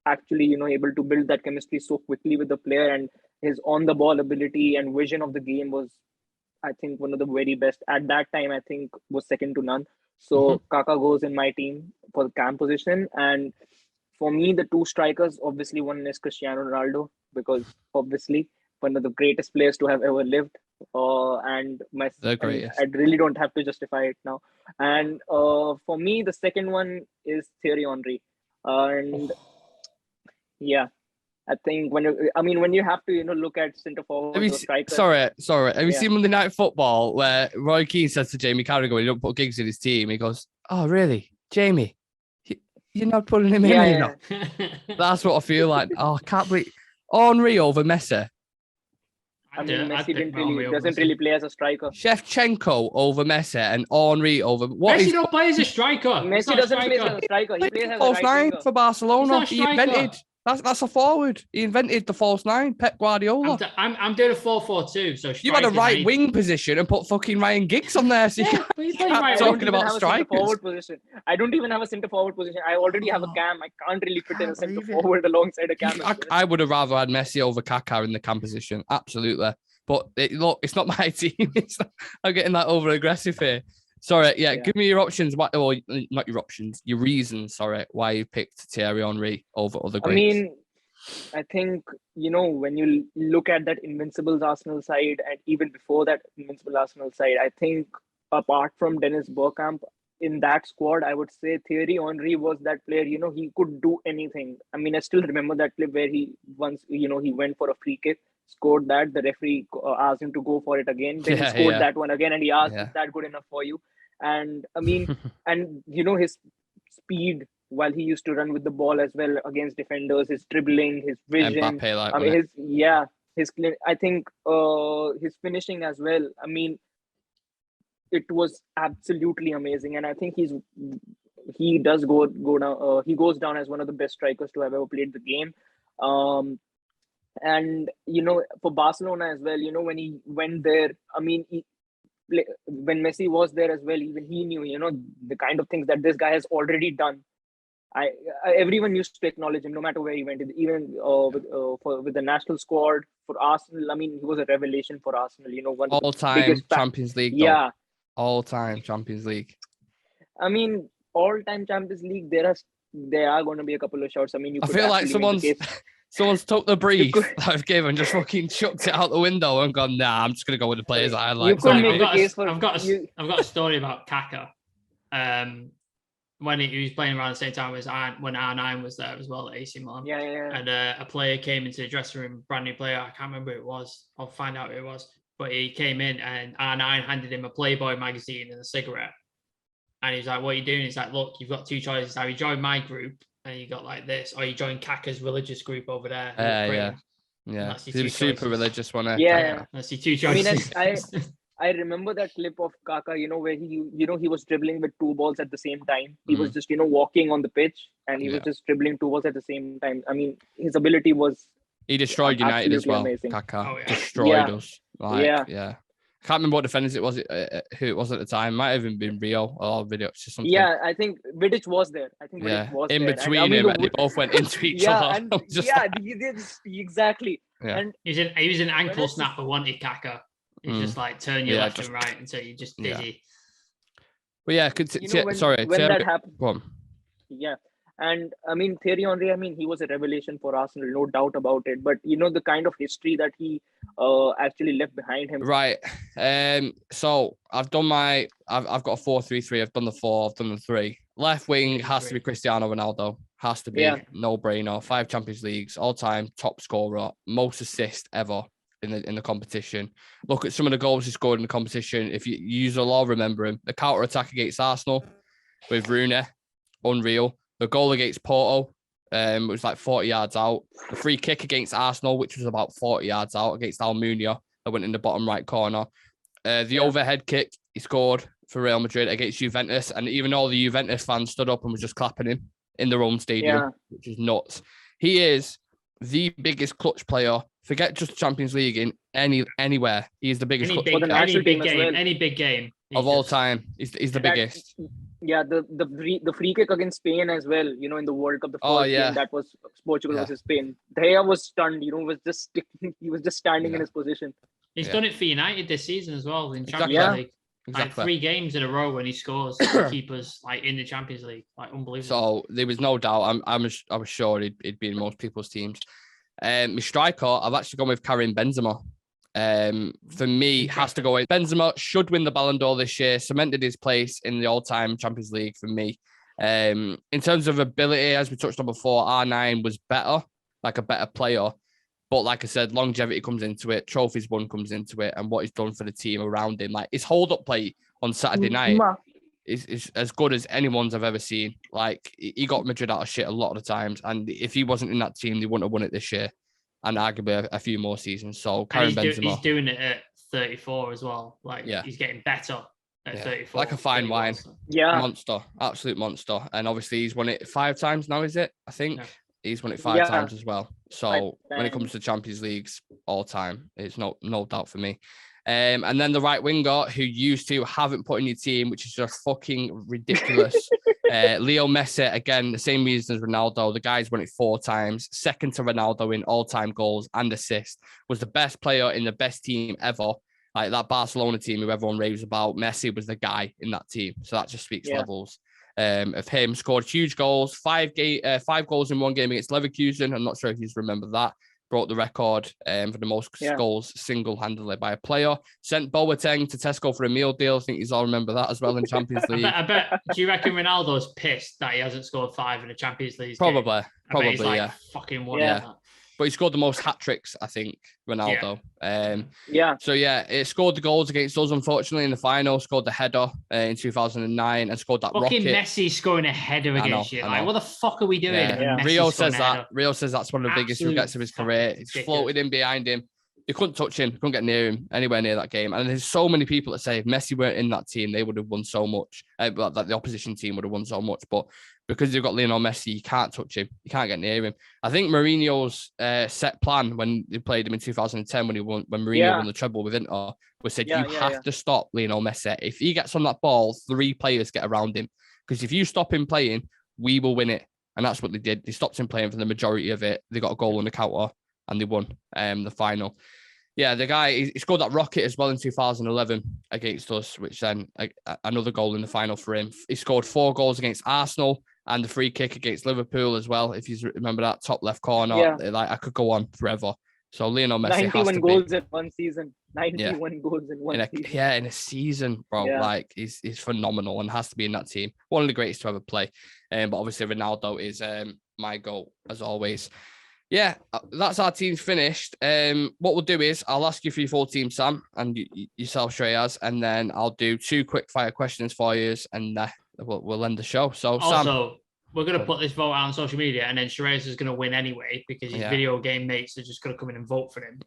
actually, able to build that chemistry so quickly with the player, and his on the ball ability and vision of the game was, I think, one of the very best at that time. I think was second to none. So Kaká goes in my team for the cam position. And for me, the two strikers, obviously one is Cristiano Ronaldo, because obviously one of the greatest players to have ever lived. And I really don't have to justify it now. And for me, the second one is Thierry Henry. And yeah, I think when you have to, look at centre forward or strikers. Sorry. Have you seen Monday Night Football where Roy Keane says to Jamie Carragher when he don't put Giggs in his team, he goes, "Oh, really, Jamie? You're not putting him in, are you not?" That's what I feel like. Oh, I can't believe Henry over Messi. Messi doesn't really play as a striker. Shevchenko over Messi and Henry over what? Messi don't play as a striker. Messi doesn't play as a striker. He plays as a false right nine for Barcelona. He invented. That's a forward. He invented the false nine. Pep Guardiola. I'm doing a 4-4-2. So you had a right wing position and put fucking Ryan Giggs on there. So you can't talking about strikers. I don't even have a centre forward position. I already have a cam. I can't really put in a centre forward alongside a cam. I would have rather had Messi over Kaká in the cam position. Absolutely. But look, it's not my team. I'm getting that over aggressive here. Sorry, give me your options. Not your options, your reasons, why you picked Thierry Henry over other greats. I mean, I think, when you look at that Invincibles Arsenal side, and even before that Invincible Arsenal side, I think apart from Dennis Bergkamp, in that squad, I would say Thierry Henry was that player, he could do anything. I mean, I still remember that clip where he once, he went for a free kick, scored that, the referee asked him to go for it again, then he scored that one again, and he asked, "Is that good enough for you?" And I mean, and his speed while he used to run with the ball as well against defenders, his dribbling, his vision. I think his finishing as well. I mean, it was absolutely amazing, and I think he does go down. He goes down as one of the best strikers to have ever played the game. And for Barcelona as well, when he went there, I mean, when Messi was there as well, even he knew, the kind of things that this guy has already done. Everyone used to acknowledge him no matter where he went. Even with the national squad for Arsenal, I mean, he was a revelation for Arsenal. One all-time Champions League. All-time Champions League. I mean, all-time Champions League. There are going to be a couple of shouts. I mean, I feel like someone's took the brief that I've given, just fucking chucked it out the window and gone, "Nah, I'm just going to go with the players I like." I've got a story about Kaká. When he was playing around the same time as when R9 was there as well at AC Milan. And a player came into the dressing room, brand new player. I can't remember who it was. I'll find out who it was. But he came in and R9 handed him a Playboy magazine and a cigarette. And he's like, "What are you doing?" He's like, "Look, you've got two choices. Now you join my group and you got like this, or you join Kaká's religious group over there." Yeah. He was super religious, wasn't he? Yeah. That's your two choices. I mean, I remember that clip of Kaká, where he was dribbling with two balls at the same time. He was just, walking on the pitch and he was just dribbling two balls at the same time. I mean, his ability was... He destroyed United as well, amazing. Kaká. Destroyed us. Yeah. I can't remember what defenders it was, who it was at the time. Might have even been Rio or Vidic or something. Yeah, I think Vidic was there. In between him, and they both went into each other. He did exactly. Yeah. And he was an ankle snapper, wanted Kaká. He's just like turn you left and right until you're just dizzy. But yeah, when that happened. Go on. Yeah. And I mean, Thierry Henry, he was a revelation for Arsenal, no doubt about it. But the kind of history that he actually left behind him. Right. So I've done I've got a 4-3-3. I've done the 4. I've done the 3. Left wing has to be Cristiano Ronaldo. Has to be no brainer. 5 Champions Leagues, all time top scorer, most assists ever in the competition. Look at some of the goals he scored in the competition. If you all remember him, the counter attack against Arsenal with Rooney, unreal. The goal against Porto was like 40 yards out. The free kick against Arsenal, which was about 40 yards out against Almunia, that went in the bottom right corner. The overhead kick he scored for Real Madrid against Juventus, and even all the Juventus fans stood up and was just clapping him in their own stadium, which is nuts. He is the biggest clutch player. Forget just Champions League in anywhere. He's the biggest clutch player. Any big game of all time. He's the biggest. Yeah, the free kick against Spain as well. You know, in the World Cup, the first game that was Portugal versus Spain. There was stunned. You know, he was just standing in his position. He's done it for United this season as well in Champions League. Like 3 games in a row when he scores the keepers like in the Champions League, like unbelievable. So there was no doubt. I was sure he'd be in most people's teams. My striker, I've actually gone with Karim Benzema. For me, has to go in. Benzema should win the Ballon d'Or this year. Cemented his place in the all-time Champions League for me. In terms of ability, as we touched on before, R9 was better, like a better player. But like I said, longevity comes into it, trophies won comes into it, and what he's done for the team around him. Like his hold-up play on Saturday night is as good as anyone's I've ever seen. Like he got Madrid out of shit a lot of the times, and if he wasn't in that team, they wouldn't have won it this year, and arguably a few more seasons. So Karim Benzema, he's doing it at 34 as well. Like he's getting better at 34, like a fine wine. Monster, absolute monster. And obviously he's won it 5 times now. Is it? I think. Yeah. He's won it 5 times as well. So when it comes to Champions Leagues all time, it's no doubt for me. And then the right winger who used to haven't put in your team, which is just fucking ridiculous. Leo Messi, again, the same reason as Ronaldo. The guy's won it 4 times, second to Ronaldo in all-time goals and assists, was the best player in the best team ever. Like that Barcelona team who everyone raves about, Messi was the guy in that team. So that just speaks levels. Of him, scored huge goals, 5 goals in 1 game against Leverkusen. I'm not sure if you remember that. Broke the record for the most goals single-handedly by a player. Sent Boateng to Tesco for a meal deal. I think you all remember that as well in Champions League. I bet. Do you reckon Ronaldo's pissed that he hasn't scored 5 in a Champions League? Probably, he's like, fucking what? Yeah. But he scored the most hat-tricks, I think, Ronaldo. So, it scored the goals against us, unfortunately, in the final. Scored the header in 2009 and scored that rocket. Messi scoring a header against you. Like, what the fuck are we doing? Yeah. Rio says that's one of the biggest regrets of his career. He's floated in behind him. You couldn't touch him. You couldn't get near him, anywhere near that game. And there's so many people that say if Messi weren't in that team, they would have won so much. That the opposition team would have won so much. But because you've got Lionel Messi, you can't touch him. You can't get near him. I think Mourinho's set plan when they played him in 2010, when Mourinho won the treble with Inter, was said you have to stop Lionel Messi. If he gets on that ball, 3 players get around him. Because if you stop him playing, we will win it. And that's what they did. They stopped him playing for the majority of it. They got a goal on the counter and they won the final. Yeah, the guy, he scored that rocket as well in 2011 against us, which then another goal in the final for him. He scored 4 goals against Arsenal and the free kick against Liverpool as well. If you remember that top left corner, like I could go on forever. So Lionel Messi 91 goals in 1 season. 91 goals in one season. Yeah, in a season, bro. Yeah. Like he's phenomenal and has to be in that team. One of the greatest to ever play. But obviously Ronaldo is my goal as always. Yeah, that's our team's finished. What we'll do is I'll ask you for your full team, Sam, and yourself, Shreyas, and then I'll do 2 quick fire questions for you, and we'll end the show. So, also, Sam, we're going to put this vote out on social media, and then Shreyas is going to win anyway because his video game mates are just going to come in and vote for him.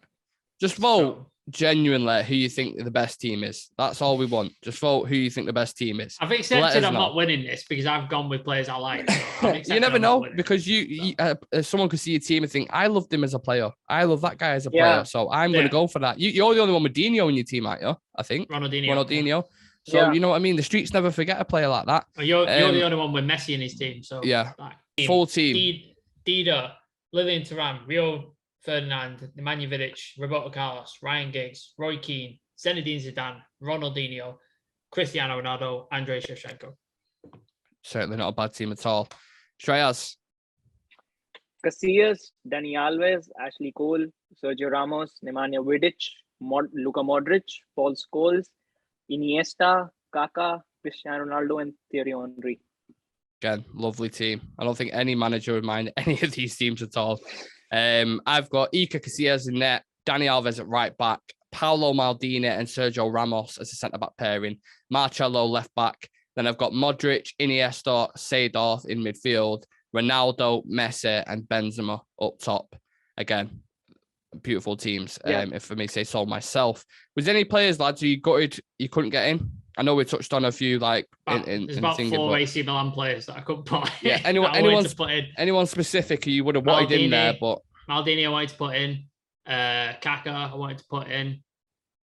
Just vote genuinely who you think the best team is. That's all we want. Just vote who you think the best team is. I've accepted I'm not winning this because I've gone with players I like. So you never know because you someone could see your team and think, I loved him as a player. I love that guy as a player. So I'm going to go for that. You're the only one with Dino in your team, aren't you? I think. Ronaldinho. Yeah. So you know what I mean? The streets never forget a player like that. Well, you're the only one with Messi in his team. So full team. Dida, Lilian Thuram, Rio Ferdinand, Nemanja Vidic, Roberto Carlos, Ryan Giggs, Roy Keane, Zinedine Zidane, Ronaldinho, Cristiano Ronaldo, Andrei Shevchenko. Certainly not a bad team at all. Shreyas. Casillas, Dani Alves, Ashley Cole, Sergio Ramos, Nemanja Vidic, Luka Modric, Paul Scholes, Iniesta, Kaká, Cristiano Ronaldo, and Thierry Henry. Again, lovely team. I don't think any manager would mind any of these teams at all. I've got Iker Casillas in net, Dani Alves at right back, Paolo Maldini and Sergio Ramos as a centre-back pairing, Marcelo left back. Then I've got Modric, Iniesta, Seedorf in midfield, Ronaldo, Messi and Benzema up top. Again, beautiful teams, if I may say so myself. Was there any players, lads, who you gutted you couldn't get in? I know we touched on a few, like there's about four AC Milan players that I couldn't put. Yeah, anyone specific who you would have wanted in there, but Maldini I wanted to put in, Kaka I wanted to put in,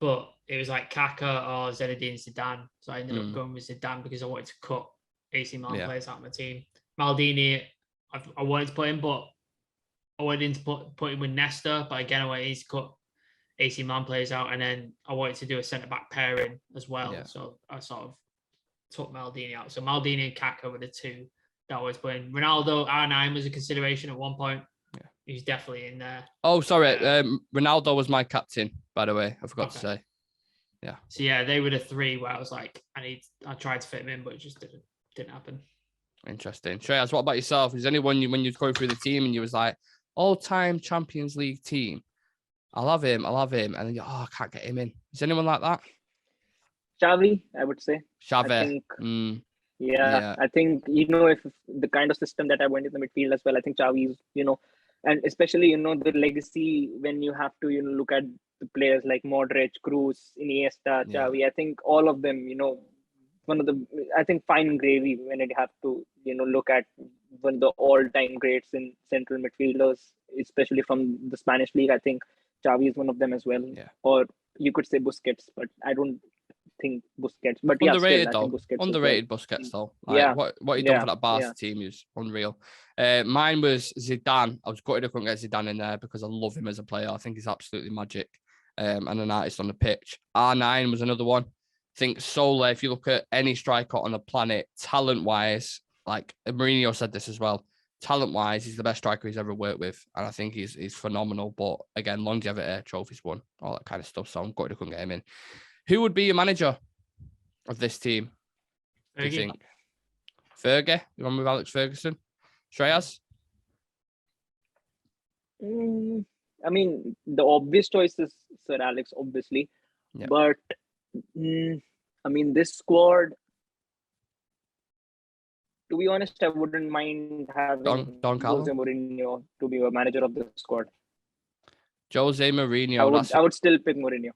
but it was like Kaka or Zinedine Zidane, so I ended up going with Zidane because I wanted to cut AC Milan players out of my team. Maldini I wanted to put in, but I wanted to put him with Nesta, but again I wanted to cut AC Milan players out, and then I wanted to do a centre-back pairing as well. Yeah. So I sort of took Maldini out. So Maldini and Kaka were the two that I was playing. Ronaldo, R9 was a consideration at one point. Yeah. He's definitely in there. Oh, sorry. Ronaldo was my captain, by the way. I forgot to say. Yeah. So yeah, they were the three where I was like, I tried to fit him in, but it just didn't happen. Interesting. Shreyas, what about yourself? Is anyone when you was going through the team and you was like, all-time Champions League team? I love him. And then I can't get him in. Is anyone like that? Xavi, I would say. Xavi. I think, if the kind of system that I went in the midfield as well, I think Xavi's, and especially, the legacy when you have to, look at the players like Modric, Kroos, Iniesta, Xavi. I think all of them, fine gravy when you have to, look at one of the all-time greats in central midfielders, especially from the Spanish league. I think Xavi is one of them as well. Yeah. Or you could say Busquets, but I don't think Busquets. But underrated though. Underrated Busquets though. Like, what he done for that Barca team is unreal. Mine was Zidane. I was gutted I couldn't get Zidane in there because I love him as a player. I think he's absolutely magic and an artist on the pitch. R9 was another one. I think Sola, if you look at any striker on the planet, talent-wise, like Mourinho said this as well, talent-wise, he's the best striker he's ever worked with. And I think he's phenomenal. But again, longevity, trophies won, all that kind of stuff. So I'm gutted I couldn't get him in. Who would be your manager of this team? Do you think? Fergie? You want to move Alex Ferguson? Shreyas? I mean, the obvious choice is Sir Alex, obviously. Yep. But, I mean, this squad, to be honest, I wouldn't mind having Jose Mourinho to be a manager of the squad. Jose Mourinho. I would still pick Mourinho.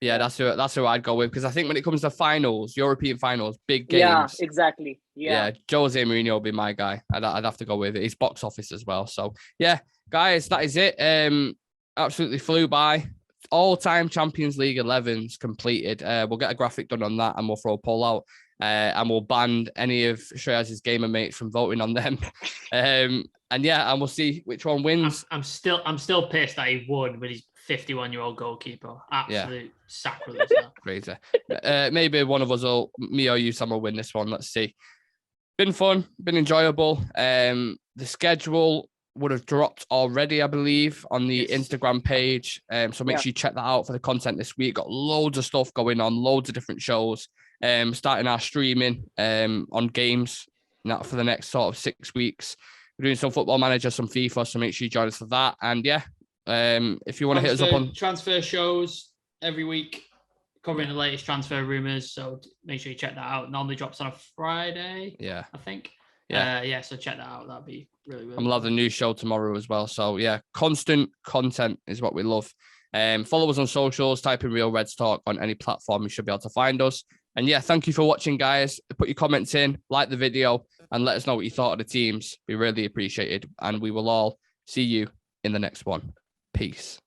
Yeah, that's who I'd go with, because I think when it comes to finals, European finals, big games. Yeah, exactly. Yeah, Jose Mourinho would be my guy. I'd have to go with it. He's box office as well. So yeah, guys, that is it. Absolutely flew by. All-time Champions League 11s completed. We'll get a graphic done on that, and we'll throw a poll out. And we'll ban any of Shreyas' gamer mates from voting on them. And we'll see which one wins. I'm still pissed that he won with his 51-year-old goalkeeper. Absolute sacrilege. Crazy. Maybe one of us me or you, Sam, will win this one. Let's see. Been fun, been enjoyable. The schedule would have dropped already, I believe, on the Instagram page. So make sure you check that out for the content this week. Got loads of stuff going on, loads of different shows. Starting our streaming on games now for the next sort of 6 weeks. We're doing some Football Manager, some FIFA, so make sure you join us for that. And if you want to hit us up on transfer shows every week, covering the latest transfer rumors. So make sure you check that out. Normally drops on a Friday. Yeah, I think. Yeah. So check that out. That'd be really, really. I'm gonna have the new show tomorrow as well. So yeah, constant content is what we love. Follow us on socials. Type in Real Reds Talk on any platform. You should be able to find us. And yeah, thank you for watching, guys. Put your comments in, like the video, and let us know what you thought of the teams. We really appreciate it. And we will all see you in the next one. Peace.